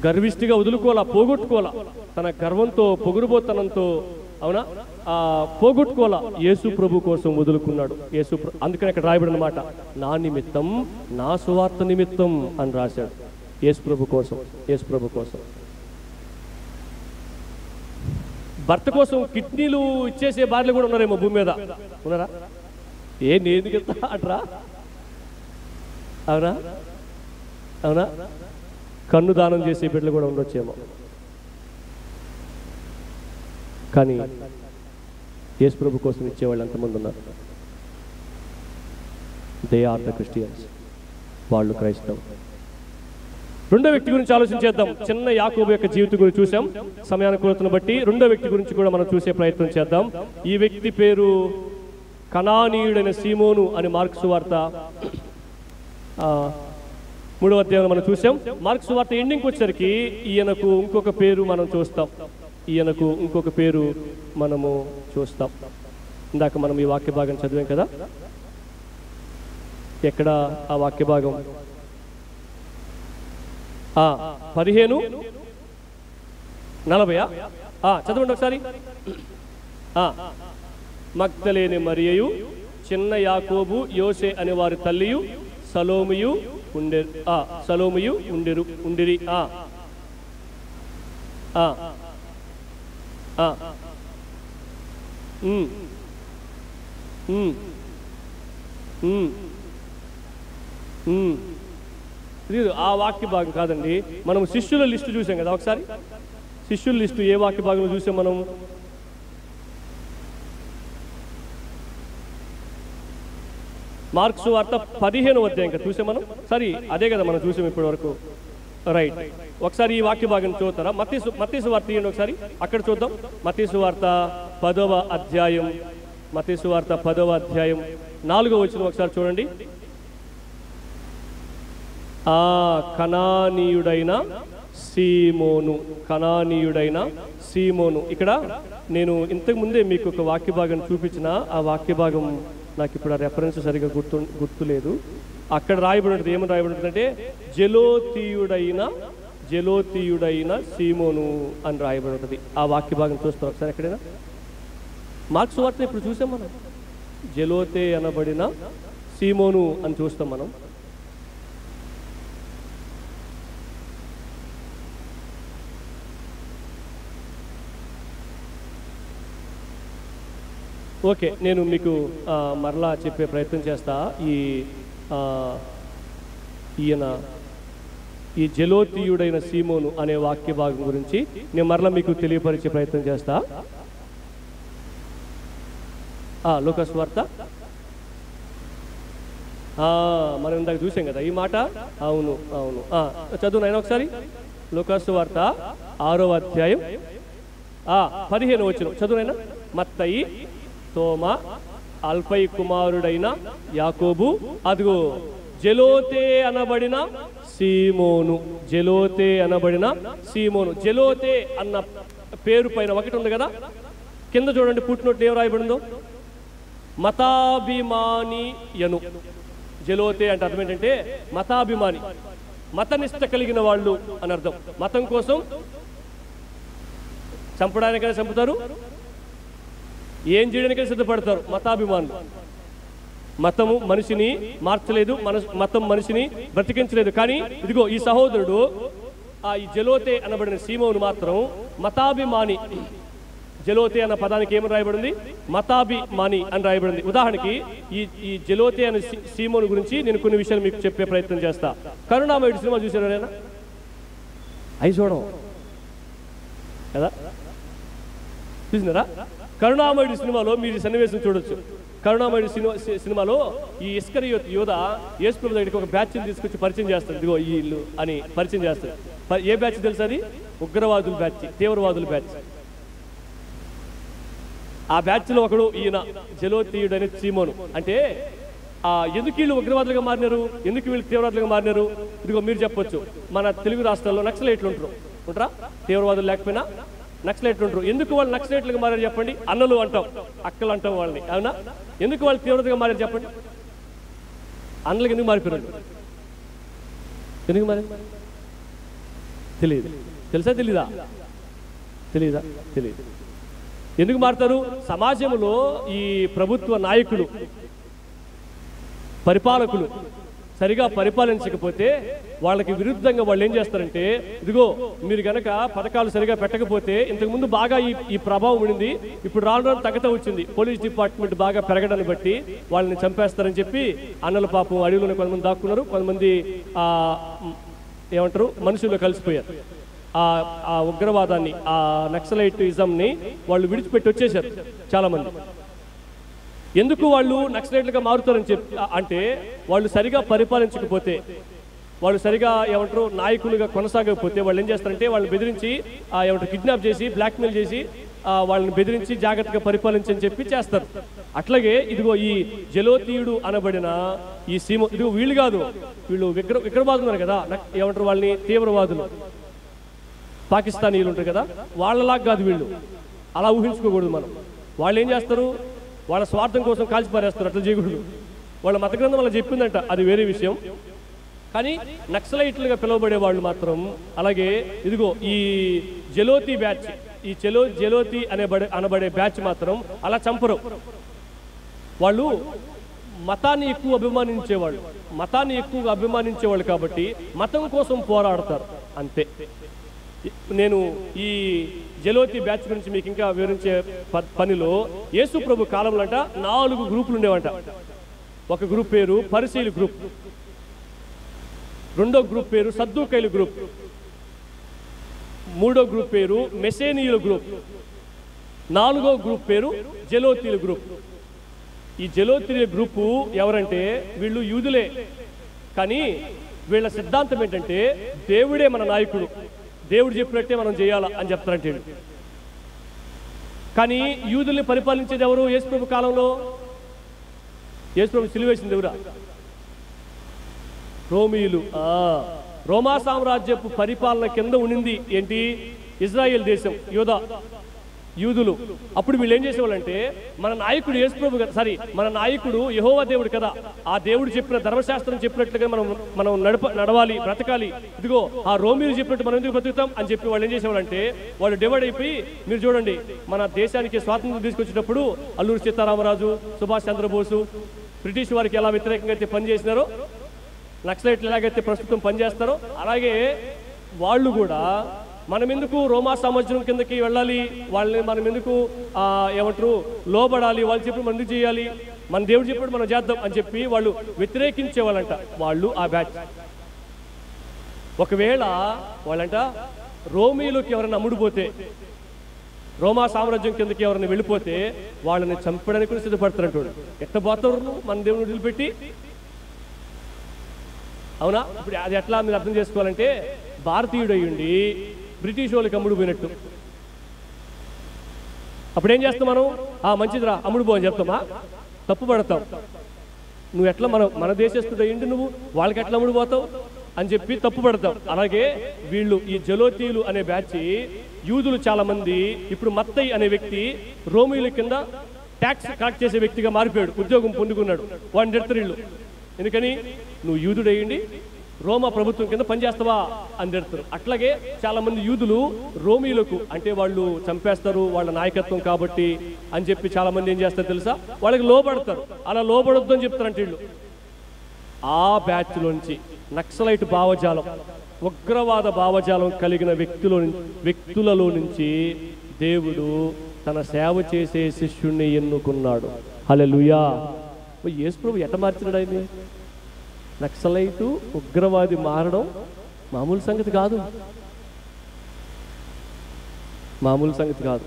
గర్విష్టిగా వదులుకోలా, పోగొట్టుకోలా. తన గర్వంతో, పొగురుబోతనంతో, అవునా, పోగొట్టుకోలా. యేసు ప్రభు కోసం వదులుకున్నాడు. అందుకని అక్కడ రాయబడిన మాట, నా నిమిత్తం, నా సువార్త నిమిత్తం అని రాశాడు. యేసు ప్రభు కోసం, యేసు ప్రభు కోసం. భర్త కోసం కిడ్నీలు ఇచ్చేసే భార్యలు కూడా ఉన్నారేమో భూమి మీద, ఉన్నారా? నేను చెప్తా అట్రా, అవునా అవునా? కన్ను దానం చేసే బిడ్డలు కూడా ఉండొచ్చేమో. కానీ యేసు ప్రభు కోసం ఇచ్చేవాళ్ళు ఎంతమంది ఉన్నారు? దే ఆర్ ద క్రిస్టియన్స్, వాళ్ళు క్రైస్తవం. రెండో వ్యక్తి గురించి ఆలోచించేద్దాం. చిన్న యాకోబు యొక్క జీవితం గురించి చూసాం. సమయానుకూలతను బట్టి రెండో వ్యక్తి గురించి కూడా మనం చూసే ప్రయత్నం చేద్దాం. ఈ వ్యక్తి పేరు కనానీయుడైన సీమోను అని మార్కు సువార్త 3వ అధ్యాయంలో మనం చూసాం. మార్కు సువార్త ఎండింగ్కి వచ్చేసరికి ఈయనకు ఇంకొక పేరు మనం చూస్తాం. ఈయనకు ఇంకొక పేరు మనము చూస్తాం. ఇందాక మనం ఈ వాక్య భాగం చదివాం కదా, ఎక్కడ ఆ వాక్య భాగం? 15:40 చదవండి ఒకసారి. మగ్దలేని మరియయు, చిన్న యాకోబు, యోసే అనే వారి తల్లియు, సలోమియు ఉండిరి. ఆ వాక్య భాగం కాదండి, మనం శిష్యుల లిస్టు చూసాం కదా ఒకసారి. శిష్యుల లిస్టు ఏ వాక్య భాగంలో చూసాం మనం? మార్కు సువార్త 15వ అధ్యాయం కదా చూసాం మనం. సరే, అదే కదా మనం చూసాం ఇప్పటి వరకు. రైట్, ఒకసారి ఈ వాక్య భాగం చూస్తారా? మత్తయి సువార్త తీయండి ఒకసారి, అక్కడ చూద్దాం. మత్తయి సువార్త 10వ అధ్యాయం, మత్తయి సువార్త 10వ అధ్యాయం 4వ వచనం ఒకసారి చూడండి. కనానీయుడైన సీమోను, కనానీయుడైన సీమోను. ఇక్కడ నేను ఇంతకుముందే మీకు ఒక వాక్య భాగం చూపించిన, ఆ వాక్య భాగం నాకు ఇప్పుడు ఆ రెఫరెన్స్ సరిగా గుర్తులేదు. అక్కడ రాయబడి ఉంటుంది, ఏమని రాయబడి ఉంటుందంటే జలోతీయుడైన సీమోను అని రాయబడి ఉంటుంది. ఆ వాక్య భాగం చూస్తాం ఒకసారి ఎక్కడైనా. మార్క్స్ వార్తను ఇప్పుడు చూసాం మనం, జలోతే అనబడిన సీమోను అని చూస్తాం మనం. ఓకే, నేను మీకు మరలా చెప్పే ప్రయత్నం చేస్తా. ఈ జలోతీయుడైన సీమోను అనే వాక్య భాగం గురించి నేను మరలా మీకు తెలియపరిచే ప్రయత్నం చేస్తా. లూకాసు వార్త మనం ఇందాక చూసాం కదా ఈ మాట. అవును, చదువు నాయన ఒకసారి. లూకాసు వార్త 6వ అధ్యాయం 15వ వచనం చదువు నాయన. మత్తయి, తోమా, అల్ఫై కుమారుడైన యాకోబు, అదిగో జలోతే అనబడిన సీమోను. జలోతే అన్న పేరు పైన ఒకటి ఉంది కదా, కింద చూడండి పుట్టినోట్లు ఏం రాయబడిందో, మతాభిమానియను. జలోతే అంటే అర్థం ఏంటంటే మతాభిమాని, మతనిష్ట కలిగిన వాళ్ళు అని అర్థం. మతం కోసం చంపడానికైనా చంపుతారు, ఏం చేయడానికైనా సిద్ధపడతారు మతాభిమానులు. మతము మనిషిని మార్చలేదు, మతం మనిషిని బ్రతికించలేదు. కానీ ఇదిగో ఈ సహోదరుడు, ఈ జలోతే అనబడిన సీమోను మాత్రం మతాభిమాని. జలోతే అన్న పదానికి ఏమని రాయబడింది? మతాభిమాని అని రాయబడింది. ఉదాహరణకి ఈ జలోతే అనే సీమోను గురించి నేను కొన్ని విషయాలు మీకు చెప్పే ప్రయత్నం చేస్తా. కరుణామయుడు సినిమా చూసారు ఎవరైనా? అవి చూడడం కదా, చూసినారా? కరుణామయుడు సినిమాలో మీరు సన్నివేశం చూడొచ్చు. కరుణామయుడు సినిమాలో ఈ ఇస్కరియోతు యోధ యేసు ప్రభు దగ్గరికి ఒక బ్యాచ్ని తీసుకొచ్చి పరిచయం చేస్తాడు. ఇదిగో ఈ ఇల్లు అని పరిచయం చేస్తాడు. ఏ బ్యాచ్ తెలుసు? అది ఉగ్రవాదుల బ్యాచ్, తీవ్రవాదుల బ్యాచ్. ఆ బ్యాచ్లో ఒకడు ఈయన జలోతీయుడు అనే సీమోను. అంటే ఎందుకు వీళ్ళు ఉగ్రవాదులుగా మారినారు, ఎందుకు వీళ్ళు తీవ్రవాదులుగా మారినారు? ఇదిగో మీరు చెప్పొచ్చు, మన తెలుగు రాష్ట్రాల్లో నక్సలైట్లు ఉంటారా? తీవ్రవాదులు లేకపోయినా నక్సలైట్లు ఉంటారు. ఎందుకు వాళ్ళు నక్సలైట్లుగా మారారు చెప్పండి? అన్నలు అంటాం, అక్కలు అంటాం వాళ్ళని, అవునా? ఎందుకు వాళ్ళు తీవ్రతగా మారారు చెప్పండి? అన్నలకు ఎందుకు మారిపోయారు? ఎందుకు మారారు తెలియదు. తెలుసా? తెలీదా? తెలియదు. ఎందుకు మారుతారు? సమాజంలో ఈ ప్రభుత్వ నాయకులు, పరిపాలకులు సరిగా పరిపాలించకపోతే వాళ్ళకి విరుద్ధంగా వాళ్ళు ఏం చేస్తారంటే, ఇదిగో మీరు గనక పథకాలు సరిగా పెట్టకపోతే, ఇంతకుముందు బాగా ఈ ప్రభావం ఉండింది, ఇప్పుడు రాను తగ్గత వచ్చింది, పోలీస్ డిపార్ట్మెంట్ బాగా పెరగడాన్ని బట్టి వాళ్ళని చంపేస్తారని చెప్పి అన్నల పాపం అడవిలోనే కొంతమంది దాక్కున్నారు, కొంతమంది ఏమంటారు మనుషుల్లో కలిసిపోయారు. ఆ ఉగ్రవాదాన్ని, ఆ నక్సలైటిజంని వాళ్ళు విడిచిపెట్టి వచ్చేసారు చాలా మంది. ఎందుకు వాళ్ళు నక్సలైట్లుగా మారుతారని చెప్పి అంటే, వాళ్ళు సరిగా పరిపాలించకపోతే, వాళ్ళు సరిగా ఏమంటారు నాయకులుగా కొనసాగకపోతే వాళ్ళు ఏం చేస్తారంటే వాళ్ళని బెదిరించి ఏమంటారు కిడ్నాప్ చేసి, బ్లాక్మెయిల్ చేసి వాళ్ళని బెదిరించి జాగ్రత్తగా పరిపాలించని చెప్పి చేస్తారు. అట్లాగే ఇదిగో ఈ జలోతీయుడు అనబడిన ఈ ఇదిగో వీళ్ళు కాదు, వీళ్ళు విగ్రహవాదులు ఉన్నారు కదా, ఏమంటారు వాళ్ళని తీవ్రవాదులు, పాకిస్తానీలు ఉంటారు కదా, వాళ్ళలాగా కాదు వీళ్ళు. అలా ఊహించుకోకూడదు మనం. వాళ్ళు ఏం చేస్తారు? వాళ్ళ స్వార్థం కోసం కాల్చిపారేస్తారు. అట్లా చేయకూడదు. వాళ్ళ మత గ్రంథం వాళ్ళకి చెప్పిందంట, అది వేరే విషయం. కానీ నక్సలైట్లుగా పిలువబడే వాళ్ళు మాత్రం అలాగే ఇదిగో ఈ జలోతి బ్యాచ్, ఈ జలోతి అనబడే బ్యాచ్ మాత్రం అలా చంపరు. వాళ్ళు మతాన్ని ఎక్కువ అభిమానించేవాళ్ళు కాబట్టి మతం కోసం పోరాడతారు అంతే. నేను ఈ జలోతి బ్యాచ్ గురించి మీకు ఇంకా వివరించే పనిలో యేసు ప్రభు కాలంలో 4 గ్రూపులు ఉండేవంట. ఒక గ్రూప్ పేరు పరిసీలు గ్రూప్, రెండో గ్రూప్ పేరు సద్దూకైలు గ్రూప్, మూడో గ్రూప్ పేరు మెసేనీయుల గ్రూప్, 4వ గ్రూప్ పేరు జలోతీయుల గ్రూప్. ఈ జలోతీయుల గ్రూపు ఎవరంటే వీళ్ళు యూదులే, కానీ వీళ్ళ సిద్ధాంతం ఏంటంటే దేవుడే మన నాయకుడు, దేవుడు చెప్పినట్టే మనం చేయాలా అని చెప్తారంటే. కానీ యూదుల్ని పరిపాలించేది ఎవరు? యేసుప్రభు కాలంలో యేసుప్రభు సిలువేసింది ఎవరా? రోమీయులు. రోమా సామ్రాజ్యపు పరిపాలన కింద ఉండింది ఏంటి? ఇజ్రాయెల్ దేశం, యూదులు. అప్పుడు వీళ్ళు ఏం చేసేవాళ్ళంటే, మన నాయకుడు యేసుప్రభు కదా, మన నాయకుడు యెహోవా దేవుడు కదా, ఆ దేవుడు చెప్పిన ధర్మశాస్త్రం చెప్పినట్లుగా మనం నడవాలి, బ్రతకాలి. ఇదిగో ఆ రోమీలు చెప్పినట్టు మనం ఎందుకు బ్రతుకుతాం అని చెప్పి వాళ్ళు ఏం చేసేవాళ్ళంటే, వాళ్ళు డివైడ్ అయిపోయి, మీరు చూడండి మన దేశానికి స్వాతంత్రం తీసుకొచ్చినప్పుడు అల్లూరి సీతారామరాజు, సుభాష్ చంద్రబోసు బ్రిటిష్ వారికి ఎలా వ్యతిరేకంగా అయితే పనిచేసినారో, నక్సలైట్లు ఎలాగైతే ప్రస్తుతం పనిచేస్తారో, అలాగే వాళ్ళు కూడా మనం ఎందుకు రోమా సామ్రాజ్యం కిందకి వెళ్ళాలి, వాళ్ళని మనం ఎందుకు లోబడాలి, వాళ్ళు చెప్పి మనం ఎందుకు చేయాలి, మన దేవుడు చెప్పాడు మనం చేద్దాం అని చెప్పి వాళ్ళు వ్యతిరేకించే వాళ్ళంట. వాళ్ళు ఆ బ్యాచ్. ఒకవేళ వాళ్ళంట రోమీలోకి ఎవరైనా అమ్ముడుపోతే, రోమా సామ్రాజ్యం కిందకి ఎవరైనా వెళ్ళిపోతే వాళ్ళని చంపడానికి కూడా సిద్ధపడతారంటాడు. ఎట్ట పోతారు మన దేవుని వదిలిపెట్టి? అవునా? ఇప్పుడు అది ఎట్లా మీరు అర్థం చేసుకోవాలంటే, భారతీయుడు అయ్యుండి బ్రిటిష్ వాళ్ళకి అమ్ముడు పోయినట్టు. అప్పుడు ఏం చేస్తాం మనం? మంచిదిరా అమ్ముడు అని చెప్తామా? తప్పు పడతాం. నువ్వు ఎట్లా మన దేశస్తుడు అయ్యిండి నువ్వు వాళ్ళకి ఎట్లా అమ్ముడు పోతావు అని చెప్పి తప్పు పడతాం. అలాగే వీళ్ళు ఈ జలోతీయులు అనే బ్యాచ్ యూదులు చాలా మంది, ఇప్పుడు మత్తయి అనే వ్యక్తి రోమీల కింద ట్యాక్స్ కలెక్ట్ చేసే వ్యక్తిగా మారిపోయాడు, ఉద్యోగం పొందుకున్నాడు. వాడిని తిడతారు. ఎందుకని? నువ్వు యూదుడు అయ్యిండి రోమా ప్రభుత్వం కింద పనిచేస్తావా అని తిడతారు. అట్లాగే చాలా మంది యూదులు రోమీలకు, అంటే వాళ్ళు చంపేస్తారు వాళ్ళ నాయకత్వం కాబట్టి అని చెప్పి చాలా మంది ఏం చేస్తారు తెలుసా? వాళ్ళకి లోబడతారు. అలా లోబడొద్దు అని చెప్తారంటే వీళ్ళు. ఆ బ్యాచ్ లోంచి నక్సలైట్ భావజాలం, ఉగ్రవాద భావజాలం కలిగిన వ్యక్తులలో నుంచి దేవుడు తన సేవ చేసే శిష్యుణ్ణి ఎన్నుకున్నాడు. హల్లెలూయా. యేసుప్రభు ఎట్ట మార్చినాడు ఆయన్ని? నక్సలైటు ఉగ్రవాది మారడం మామూలు సంగతి కాదు, మామూలు సంగతి కాదు.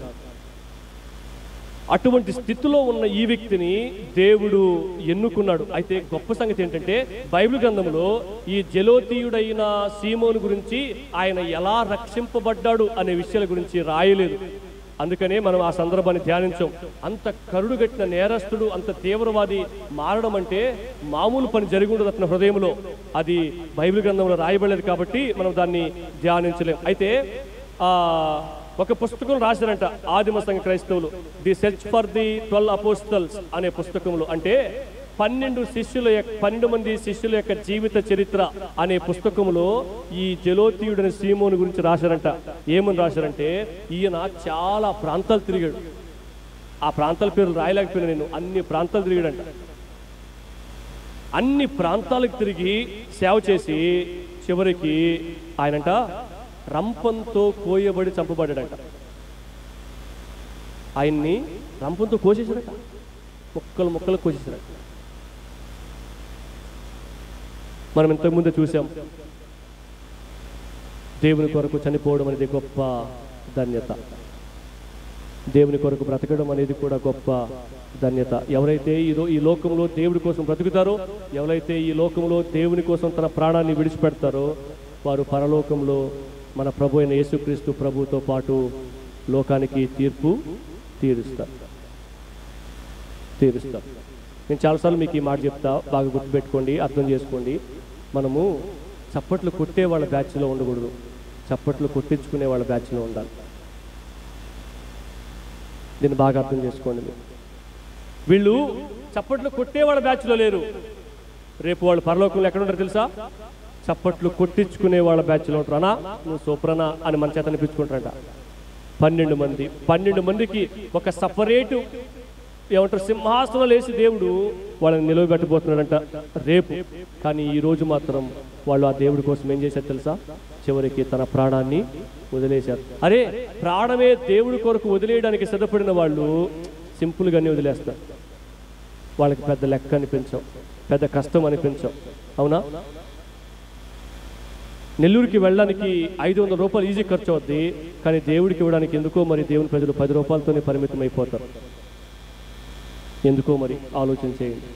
అటువంటి స్థితిలో ఉన్న ఈ వ్యక్తిని దేవుడు ఎన్నుకున్నాడు. అయితే గొప్ప సంగతి ఏంటంటే, బైబిల్ గ్రంథంలో ఈ జలోతీయుడైన సీమోను గురించి, ఆయన ఎలా రక్షింపబడ్డాడు అనే విషయాల గురించి రాయలేదు. అందుకనే మనం ఆ సందర్భాన్ని ధ్యానించాం. అంత కరుడుగట్టిన నేరస్తుడు, అంత తీవ్రవాది మారడం అంటే మామూలు పని జరిగి ఉండదు అతని హృదయంలో. అది బైబిల్ గ్రంథంలో రాయబడలేదు కాబట్టి మనం దాన్ని ధ్యానించలేం. అయితే ఒక పుస్తకం రాశారంట ఆదిమ సంఘ క్రైస్తవులు, the search for the 12 apostles అనే పుస్తకంలో. అంటే 12 మంది శిష్యుల యొక్క జీవిత చరిత్ర అనే పుస్తకంలో ఈ జలోతీయుడని సీమోను గురించి రాశారంట. ఏమని రాశారంటే, ఈయన చాలా ప్రాంతాలు తిరిగాడు. ఆ ప్రాంతాల పేర్లు రాయలేకపోయినా నేను, అన్ని ప్రాంతాలు తిరిగాడంట. అన్ని ప్రాంతాలకు తిరిగి సేవ చేసి చివరికి ఆయనంట రంపంతో కోయబడి చంపబడ్డాడంట. ఆయన్ని రంపంతో కోసేసాడట, ముక్కలు కోసేసాడట. మనం ఇంతకుముందే చూసాం, దేవుని కొరకు చనిపోవడం అనేది గొప్ప ధన్యత, దేవుని కొరకు బ్రతకడం అనేది కూడా గొప్ప ధన్యత. ఎవరైతే ఈ లోకంలో దేవుడి కోసం బ్రతుకుతారో, ఎవరైతే ఈ లోకంలో దేవుని కోసం తన ప్రాణాన్ని విడిచిపెడతారో, వారు పరలోకంలో మన ప్రభు అయిన యేసుక్రీస్తు ప్రభుతో పాటు లోకానికి తీర్పు తీరుస్తారు. నేను చాలాసార్లు మీకు ఈ మాట చెప్తా, బాగా గుర్తుపెట్టుకోండి, అర్థం చేసుకోండి. మనము చప్పట్లు కొట్టే వాళ్ళ బ్యాచ్లో ఉండకూడదు, చప్పట్లు కొట్టించుకునే వాళ్ళ బ్యాచ్లో ఉండాలి. దీన్ని బాగా అర్థం చేసుకోండి. వీళ్ళు చప్పట్లు కొట్టే వాళ్ళ బ్యాచ్లో లేరు. రేపు వాళ్ళు పరలోకంలో ఎక్కడ ఉంటారు తెలుసా? చప్పట్లు కొట్టించుకునే వాళ్ళ బ్యాచ్లో ఉంటారు. అనా నువ్వు సూపరనా అని మన చేత అనిపించుకుంటారంట. 12 మందికి ఒక సపరేటు సింహాసనం వేసి దేవుడు వాళ్ళని నిలవబెట్టబోతున్నాడంట రేపు. కానీ ఈ రోజు మాత్రం వాళ్ళు ఆ దేవుడి కోసం ఏం చేశారు తెలుసా? చివరికి తన ప్రాణాన్ని వదిలేశారు. అరే, ప్రాణమే దేవుడి కొరకు వదిలేయడానికి సిద్ధపడిన వాళ్ళు సింపుల్గానే వదిలేస్తారు. వాళ్ళకి పెద్ద లెక్క అనిపించాం, పెద్ద కష్టం అనిపించాం. అవునా? నెల్లూరుకి వెళ్ళడానికి 500 రూపాయలు ఈజీ ఖర్చు అవుద్ది, కానీ దేవుడికి ఇవ్వడానికి ఎందుకో మరి దేవుని ప్రజలు 10 రూపాయలతోనే పరిమితం అయిపోతారు. ఎందుకో మరి ఆలోచన చేయండి.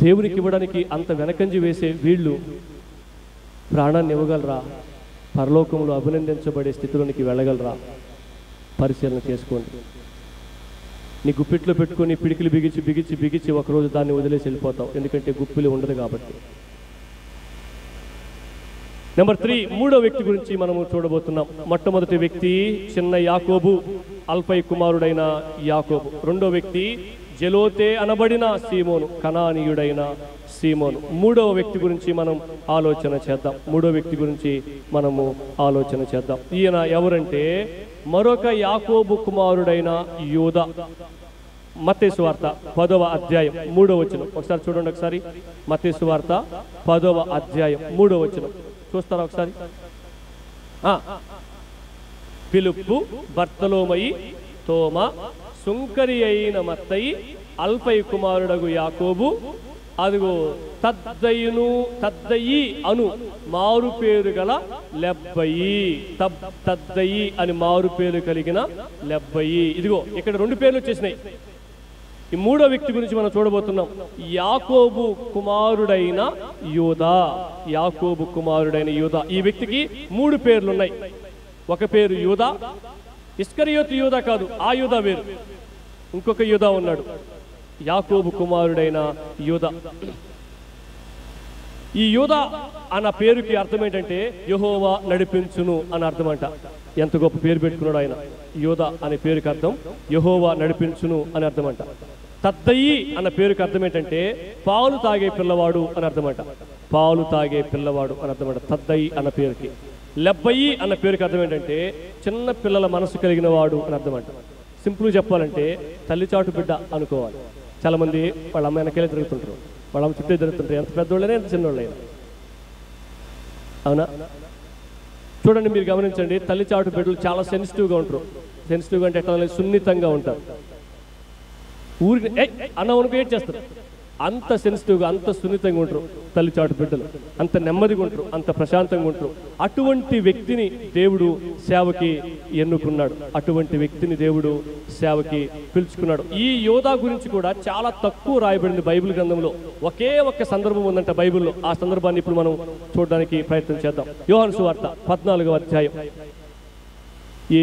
దేవునికి ఇవ్వడానికి అంత వెనకంజి వేసే వీళ్ళు ప్రాణాన్ని ఇవ్వగలరా? పరలోకంలో అభినందించబడే స్థితిలోనికి వెళ్ళగలరా? పరిశీలన చేసుకోండి. నీ గుప్పిట్లో పెట్టుకొని పిడికిలు బిగించి ఒకరోజు దాన్ని వదిలేసి వెళ్ళిపోతావు, ఎందుకంటే గుప్పిలు ఉండదు కాబట్టి. నెంబర్ 3, మూడో వ్యక్తి గురించి మనము చూడబోతున్నాం. మొట్టమొదటి వ్యక్తి చిన్న యాకోబు, అల్ఫై కుమారుడైన యాకోబు. రెండో వ్యక్తి జెలోతే అనబడిన సీమోను, కనానీయుడైన సీమోను. మూడవ వ్యక్తి గురించి మనం ఆలోచన చేద్దాం. మూడో వ్యక్తి గురించి మనము ఆలోచన చేద్దాం. ఈయన ఎవరంటే మరొక యాకోబు కుమారుడైన యూదా. మత్తయి సువార్త 10వ అధ్యాయం 3వ వచనం ఒకసారి చూడండి. ఒకసారి మత్తయి సువార్త 10వ అధ్యాయం 3వ వచనం చూస్తారా ఒకసారి? ఫిలిప్పు, బర్తలోమయి, తోమా, సుంకరి అయిన మత్తయి, అల్ఫై కుమారుడగు యాకోబు, అదిగో తద్దయి అను మారు పేరు గల లెబ్బయి. తద్దయి అని మారు పేరు కలిగిన లెబ్బయి. ఇదిగో ఇక్కడ 2 పేర్లు వచ్చేసినాయి. ఈ మూడో వ్యక్తి గురించి మనం చూడబోతున్నాం. యాకోబు కుమారుడైన యూదా. యాకోబు కుమారుడైన యూదా. ఈ వ్యక్తికి 3 పేర్లు ఉన్నాయి. ఒక పేరు యూదా, ఇస్కరియోతు యూదా కాదు, ఆ యూదా వేరు. ఇంకొక యూదా ఉన్నాడు, యాకోబు కుమారుడైన యూదా. ఈ యూదా అన్న పేరుకి అర్థం ఏంటంటే యెహోవా నడిపించును అని అర్థం అంట. ఎంత గొప్ప పేరు పెట్టుకున్నాడు ఆయన. యూదా అనే పేరుకి అర్థం యెహోవా నడిపించును అని అర్థం అంట. తద్దయి అన్న పేరుకి అర్థం ఏంటంటే పాలు తాగే పిల్లవాడు అని అర్థం అంట. పాలు తాగే పిల్లవాడు అని అర్థం అంట తద్దయి అన్న పేరుకి. లెబ్బయి అన్న పేరుకి అర్థం ఏంటంటే చిన్న పిల్లల మనసు కలిగిన వాడు అని అర్థం అంట. సింపుల్ చెప్పాలంటే తల్లిచాటు బిడ్డ అనుకోవాలి. చాలా మంది వాళ్ళ అమ్మ వెనకాలే తిరుగుతుంటారు, వాళ్ళ అమ్మ చుట్టూ తిరుగుతుంటారు, ఎంత పెద్దోళ్ళైనా ఎంత చిన్నోళ్ళైనా. అవునా? చూడండి, మీరు గమనించండి, తల్లిచాటు బిడ్డలు చాలా సెన్సిటివ్గా ఉంటారు. సెన్సిటివ్గా అంటే ఎట్లా, సున్నితంగా ఉంటారు. ఊరికి అన్నం అనుకో ఏడ్ చేస్తారు. అంత సెన్సిటివ్గా, అంత సున్నితంగా ఉంటారు తల్లిచాటు బిడ్డలు. అంత నెమ్మదిగా ఉంటారు, అంత ప్రశాంతంగా ఉంటారు. అటువంటి వ్యక్తిని దేవుడు సేవకి ఎన్నుకున్నాడు. అటువంటి వ్యక్తిని దేవుడు సేవకి పిలుచుకున్నాడు. ఈ యోధా గురించి కూడా చాలా తక్కువ రాయబడింది బైబిల్ గ్రంథంలో. ఒకే ఒక్క సందర్భం ఉందంట బైబిల్లో. ఆ సందర్భాన్ని ఇప్పుడు మనం చూడడానికి ప్రయత్నం చేద్దాం. యోహాను సువార్త 14వ అధ్యాయం. ఈ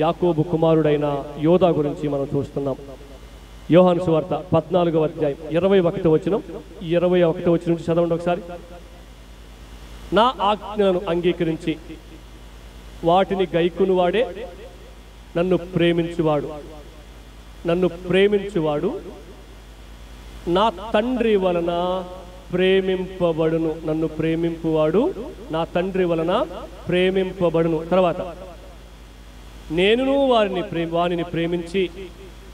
యాకోబు కుమారుడైన యోధా గురించి మనం చూస్తున్నాం. యోహాను సువార్త 14వ అధ్యాయం 21వ వచనం. 21వ వచనం నుంచి చదవండి ఒకసారి. నా ఆజ్ఞలను అంగీకరించి వాటిని గైకును వాడే నన్ను ప్రేమించువాడు. నన్ను ప్రేమించువాడు నా తండ్రి వలన ప్రేమింపబడును. నన్ను ప్రేమింపువాడు నా తండ్రి వలన ప్రేమింపబడును. తర్వాత నేనును వానిని ప్రేమించి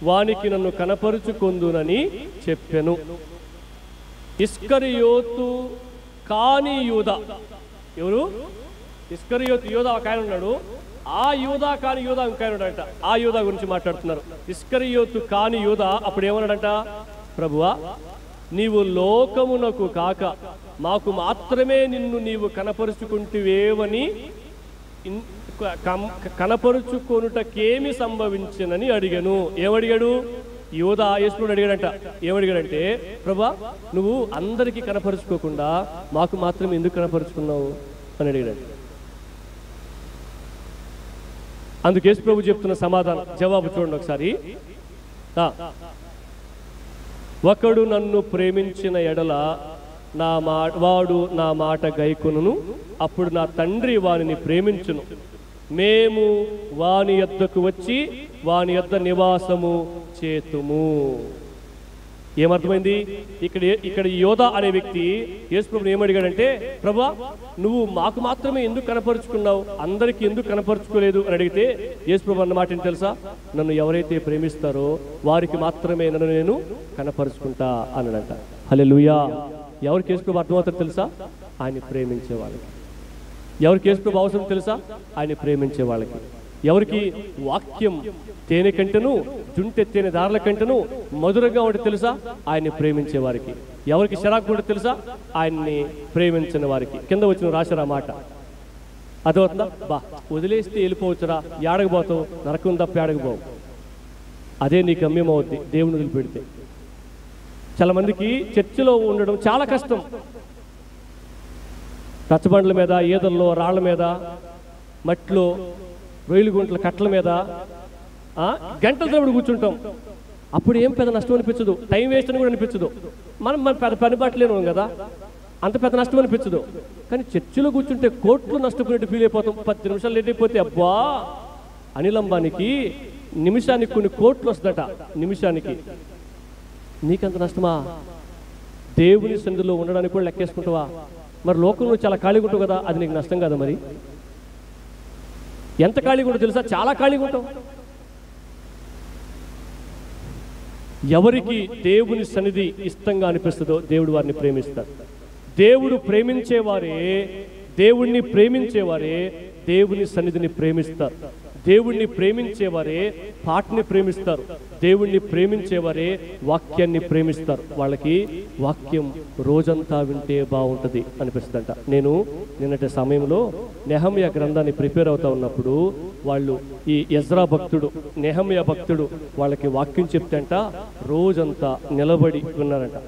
వానికి నన్ను కనపరుచుకొందునని చెప్పెను. ఇస్కరియోతు కాని యూదా. ఎవరు? ఇస్కరియోతు యూదా ఒక ఆయన ఉన్నాడు. ఆ యూదా కాని యూదా ఇంకాయన ఉన్నాడంట. ఆ యూదా గురించి మాట్లాడుతున్నారు. ఇస్కరియోతు కాని యూదా అప్పుడు ఏమన్నాడంట? ప్రభువా, నీవు లోకమునకు కాక మాకు మాత్రమే నిన్ను నీవు కనపరుచుకుంటువేవని కనపరుచుకొనుటకేమి సంభవించనని అడిగాను. ఏమడిగాడు? యోధా యేసుని అడిగాడంట. ఏమడిగాడంటే, ప్రభా, నువ్వు అందరికీ కనపరుచుకోకుండా మాకు మాత్రం ఎందుకు కనపరుచుకున్నావు అని అడిగాడు. అందుకు యేసు ప్రభు చెప్తున్న సమాధానం, జవాబు చూడండి ఒకసారి. ఒకడు నన్ను ప్రేమించిన ఎడల వాడు నా మాట గైకొనును, అప్పుడు నా తండ్రి వానిని ప్రేమించును. మేము వాని యొద్దకు వచ్చి వాని యొద్ద నివాసము చేతుము. ఏమర్థమైంది? ఇక్కడ యోధా అనే వ్యక్తి యేసు ప్రభుని ఏమడిగాడంటే, ప్రభా, నువ్వు మాకు మాత్రమే ఎందుకు కనపరుచుకున్నావు, అందరికీ ఎందుకు కనపరుచుకోలేదు అని అడిగితే యేసు ప్రభు అన్న మాట ఏంటి తెలుసా? నన్ను ఎవరైతే ప్రేమిస్తారో వారికి మాత్రమే నన్ను నేను కనపరుచుకుంటా అన్నాడంట. హల్లెలూయా. ఎవరికి యేసు ప్రభు అర్థమవుతారు తెలుసా? ఆయన ప్రేమించే వాళ్ళకి. ఎవరికి యేసు ప్రభు అవసరం తెలుసా? ఆయన ప్రేమించే వాళ్ళకి. ఎవరికి వాక్యం తేనె కంటెను జుంటెత్తేనే దారుల కంటెను మధురంగా ఉంటే తెలుసా? ఆయన్ని ప్రేమించే వారికి. ఎవరికి శరాకు కూడా తెలుసా? ఆయన్ని ప్రేమించిన వారికి. కింద వచ్చిన రాశారా మాట? అదవుతుందా? బా, వదిలేస్తే వెళ్ళిపోవచ్చురా, ఏడకపోతావు, నరకం తప్ప ఏడకపోవు. అదే నీ గమ్యం అవుద్ది దేవుని వదిలిపెడితే. చాలా మందికి చర్చిలో ఉండడం చాలా కష్టం. రచ్చబండ్ల మీద, ఈదల్లో, రాళ్ల మీద, మట్టిలో, రొయ్యలు గుంటల కట్టల మీద గంటల తరబడి కూర్చుంటాం. అప్పుడు ఏం పెద్ద నష్టం అనిపించదు, టైం వేస్ట్ అని కూడా అనిపించదు. మనం పెద్ద పని పట్టలేను కదా. అంత పెద్ద నష్టం అనిపించదు. కానీ చర్చిలో కూర్చుంటే కోట్లు నష్టపోయినట్టు ఫీల్ అయిపోతాం. 10 నిమిషాలు లేట్ అయిపోతే అబ్బా, అనిల్ అంబానీకి నిమిషానికి కొన్ని కోట్లు వస్తుందట నిమిషానికి. నీకంత నష్టమా? దేవుని సన్నిధిలో ఉండడానికి కూడా లెక్కేసుకుంటావా? మరి లోకంలో చాలా ఖాళీగా ఉంటావు కదా, అది నీకు నష్టం కదా? మరి ఎంత ఖాళీగా ఉంటావు తెలుసా? చాలా ఖాళీగా ఉంటావు. ఎవరికి దేవుని సన్నిధి ఇష్టంగా అనిపిస్తుందో దేవుడు వారిని ప్రేమిస్తాడు. దేవుడు ప్రేమించేవారే, దేవుణ్ణి ప్రేమించేవారే దేవుని సన్నిధిని ప్రేమిస్తారు. దేవుణ్ణి ప్రేమించేవారే పాటని ప్రేమిస్తారు. దేవుణ్ణి ప్రేమించేవారే వాక్యాన్ని ప్రేమిస్తారు. వాళ్ళకి వాక్యం రోజంతా వింటే బాగుంటుంది అనిపిస్తుందంట. నేను నిన్నటి సమయంలో నెహమ్యా గ్రంథాన్ని ప్రిపేర్ అవుతా ఉన్నప్పుడు వాళ్ళు ఈ ఎజ్రా భక్తుడు, నెహమ్యా భక్తుడు వాళ్ళకి వాక్యం చెప్తేంట రోజంతా నిలబడి విన్నారంట.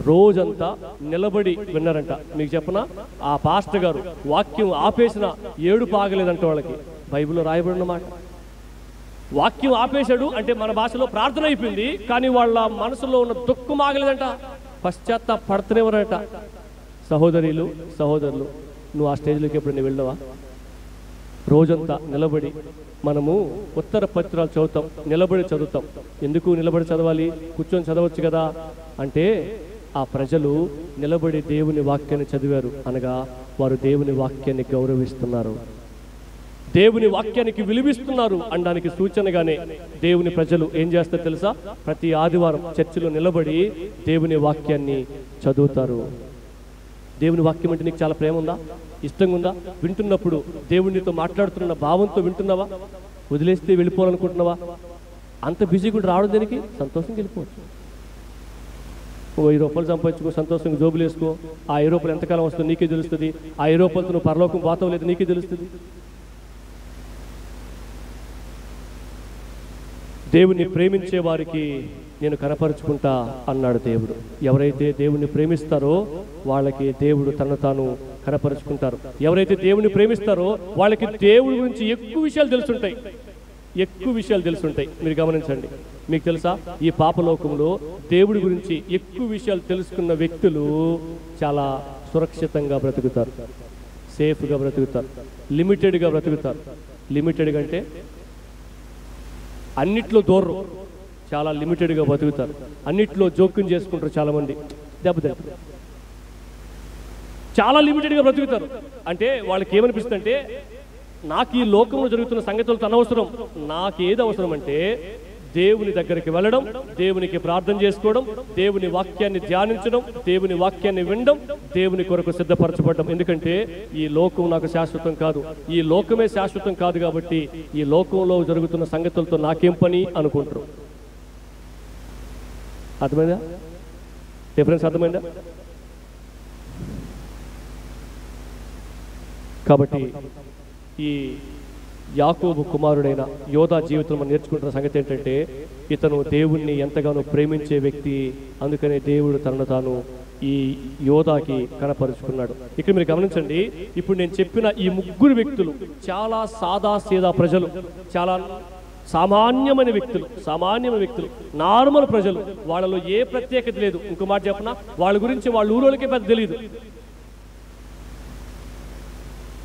రోజంతా నిలబడి విన్నారంట. మీకు చెప్పనా, ఆ పాస్టర్ గారు వాక్యం ఆపేసిన ఏడుపు ఆగలేదంట వాళ్ళకి. బైబిల్లో రాయబడిన మాట. వాక్యం ఆపేశాడు అంటే మన భాషలో ప్రార్థన అయిపోయింది, కానీ వాళ్ళ మనసులో ఉన్న దుఃఖం ఆగలేదంట. పశ్చాత్తాపడుతూనే ఉన్నారట. సహోదరులు, నువ్వు ఆ స్టేజ్లోకి ఎప్పుడు నువ్వు వెళ్ళవా? రోజంతా నిలబడి మనము ఉత్తర పత్రాలు చదువుతాం, నిలబడి చదువుతాం. ఎందుకు నిలబడి చదవాలి? కూర్చొని చదవచ్చు కదా అంటే, ఆ ప్రజలు నిలబడి దేవుని వాక్యాన్ని చదివారు అనగా వారు దేవుని వాక్యాన్ని గౌరవిస్తున్నారు, దేవుని వాక్యానికి విలువిస్తున్నారు అనడానికి సూచనగానే దేవుని ప్రజలు ఏం చేస్తారో తెలుసా? ప్రతి ఆదివారం చర్చిలో నిలబడి దేవుని వాక్యాన్ని చదువుతారు. దేవుని వాక్యం అంటే నీకు చాలా ప్రేమ ఉందా? ఇష్టంగా ఉందా? వింటున్నప్పుడు దేవునితో మాట్లాడుతున్న భావంతో వింటున్నావా? వదిలేస్తే వెళ్ళిపోవాలనుకుంటున్నావా? అంత బిజీగా రావడం దేనికి? సంతోషంగా వెళ్ళిపోవచ్చు. 1000 రూపాయలు సంపాదించుకో, సంతోషంగా జోబులు వేసుకో. ఆ 1000 రూపాయలు ఎంతకాలం వస్తుందో నీకే తెలుస్తుంది. ఆ 1000 రూపాయలతో నువ్వు పరలోకం పోతావు లేదు నీకే తెలుస్తుంది. దేవుని ప్రేమించే వారికి నేను కనపరుచుకుంటా అన్నాడు దేవుడు. ఎవరైతే దేవుని ప్రేమిస్తారో వాళ్ళకి దేవుడు తనను తాను కనపరుచుకుంటారు. ఎవరైతే దేవుని ప్రేమిస్తారో వాళ్ళకి దేవుడి గురించి ఎక్కువ విషయాలు తెలుసుంటాయి. మీరు గమనించండి. మీకు తెలుసా, ఈ పాపలోకంలో దేవుడి గురించి ఎక్కువ విషయాలు తెలుసుకున్న వ్యక్తులు చాలా సురక్షితంగా బ్రతుకుతారు, సేఫ్గా బ్రతుకుతారు, లిమిటెడ్గా బ్రతుకుతారు. లిమిటెడ్గా అంటే అన్నిట్లో దూరం, చాలా లిమిటెడ్గా బతుకుతారు. అన్నిట్లో జోక్యం చేసుకుంటారు. చాలామంది దెబ్బతింటారు. చాలా లిమిటెడ్గా బ్రతుకుతారు. అంటే వాళ్ళకి ఏమనిపిస్తుంది అంటే, నాకు ఈ లోకంలో జరుగుతున్న సంగతులతో అనవసరం, నాకు ఏది అవసరం అంటే దేవుని దగ్గరికి వెళ్ళడం, దేవునికి ప్రార్థన చేసుకోవడం, దేవుని వాక్యాన్ని ధ్యానించడం, దేవుని వాక్యాన్ని వినడం, దేవుని కొరకు సిద్ధపరచబడడం. ఎందుకంటే ఈ లోకం నాకు శాశ్వతం కాదు, ఈ లోకమే శాశ్వతం కాదు కాబట్టి ఈ లోకంలో జరుగుతున్న సంగతులతో నాకేం పని అనుకుంటారు. అర్థమైందా? డిఫరెన్స్ అర్థమైందా? కాబట్టి ఈ యాకోబు కుమారుడైన యోధా జీవితం మనం నేర్చుకుంటున్న సంగతి ఏంటంటే, ఇతను దేవుణ్ణి ఎంతగానో ప్రేమించే వ్యక్తి. అందుకనే దేవుడు తనను తాను ఈ యోధాకి కనపరుచుకున్నాడు. ఇక్కడ మీరు గమనించండి, ఇప్పుడు నేను చెప్పిన ఈ 3 వ్యక్తులు చాలా సాదా సీదా ప్రజలు, చాలా సామాన్యమైన వ్యక్తులు, నార్మల్ ప్రజలు. వాళ్ళలో ఏ ప్రత్యేకత లేదు. ఇంకో మాట చెప్పనా, వాళ్ళ గురించి వాళ్ళ ఊరోళ్ళకే పెద్ద తెలియదు.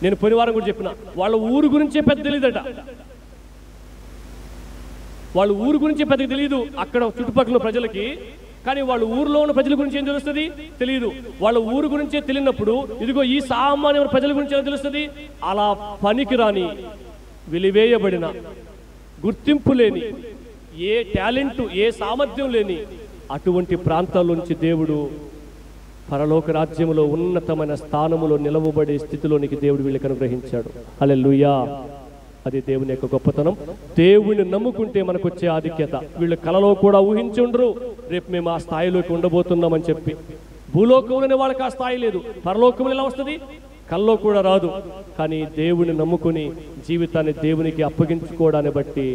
నేను పోయిన వారం కూడా చెప్పిన, వాళ్ళ ఊరు గురించే పెద్ద తెలియదట. వాళ్ళ ఊరు గురించి పెద్దగా తెలియదు అక్కడ చుట్టుపక్కల ప్రజలకి. కానీ వాళ్ళ ఊరిలో ఉన్న ప్రజల గురించి ఏం తెలుస్తుంది? తెలియదు. వాళ్ళ ఊరు గురించే తెలియనప్పుడు ఇదిగో ఈ సామాన్య ప్రజల గురించి ఏం తెలుస్తుంది? అలా పనికిరాని, వెలివేయబడిన, గుర్తింపు లేని, ఏ టాలెంట్, ఏ సామర్థ్యం లేని అటువంటి ప్రాంతాల నుంచి దేవుడు పరలోక రాజ్యములో ఉన్నతమైన స్థానములో నిలవబడే స్థితిలోనికి దేవుడు వీళ్ళకి అనుగ్రహించాడు. హల్లెలూయా. అది దేవుని యొక్క గొప్పతనం. దేవుని నమ్ముకుంటే మనకు వచ్చే ఆధిక్యత. వీళ్ళు కలలో కూడా ఊహించి ఉండరు రేపు మేము ఆ స్థాయిలోకి ఉండబోతున్నామని చెప్పి. భూలోకంలోనే వాళ్ళకి ఆ స్థాయి లేదు. పరలోకంలో ఎలా వస్తుంది? కల్లో కూడా రాదు. కానీ దేవుని నమ్ముకుని జీవితాన్ని దేవునికి అప్పగించుకోవడాన్ని బట్టి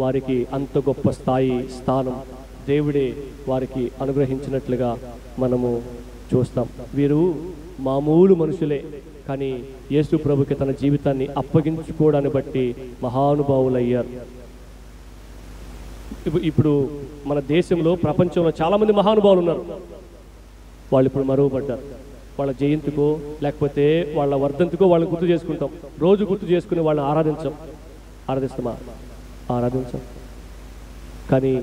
వారికి అంత గొప్ప స్థాయి, స్థానం దేవుడే వారికి అనుగ్రహించినట్లుగా మనము చూస్తాం. వీరు మామూలు మనుషులే, కానీ యేసు ప్రభుకి తన జీవితాన్ని అప్పగించుకోవడాన్ని బట్టి మహానుభావులయ్యారు. ఇప్పుడు మన దేశంలో, ప్రపంచంలో చాలామంది మహానుభావులు ఉన్నారు. వాళ్ళు ఇప్పుడు మరుగుపడ్డారు. వాళ్ళ జయంతికో లేకపోతే వాళ్ళ వర్ధంతికో వాళ్ళని గుర్తు చేసుకుంటాం. రోజు గుర్తు చేసుకుని వాళ్ళని ఆరాధిస్తామా? ఆరాధించం. కానీ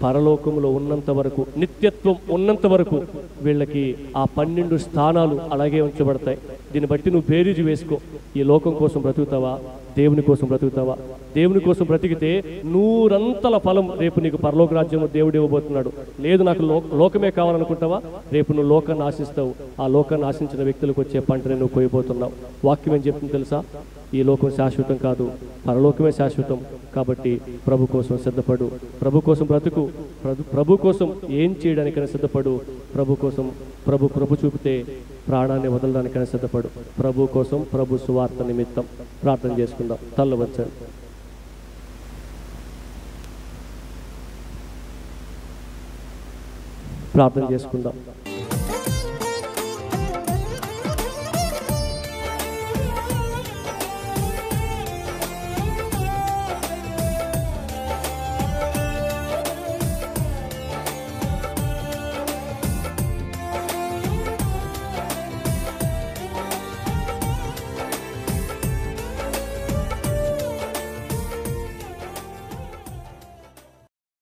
పరలోకంలో ఉన్నంత వరకు, నిత్యత్వం ఉన్నంత వరకు వీళ్ళకి ఆ 12 స్థానాలు అలాగే ఉంచబడతాయి. దీన్ని బట్టి నువ్వు బేరీజు వేసుకో. ఈ లోకం కోసం బ్రతుకుతావా? దేవుని కోసం బ్రతుకుతావా? దేవుని కోసం బ్రతికితే 100 ఫలం రేపు నీకు పరలోక రాజ్యము దేవుడు ఇవ్వబోతున్నాడు. లేదు నాకు లోకమే కావాలనుకుంటావా? రేపు నువ్వు లోకాన్ని ఆశిస్తావు. ఆ లోకాన్ని ఆశించిన వ్యక్తులకు వచ్చే పంటని నువ్వు కోయబోతున్నావు. వాక్యం ఏం చెప్తుంది తెలుసా? ఈ లోకం శాశ్వతం కాదు, పరలోకమే శాశ్వతం. కాబట్టి ప్రభు కోసం సిద్ధపడు, ప్రభు కోసం బ్రతుకు, ప్రభు కోసం ఏం చేయడానికైనా సిద్ధపడు. ప్రభు కోసం ప్రభు కృప చూపితే ప్రాణాన్ని వదలడానికైనా సిద్ధపడు. ప్రభు కోసం, ప్రభు సువార్త నిమిత్తం ప్రార్థన చేసుకుందాం. తల్ల వచ్చండి. ప్రార్థన చేసుకుందాం.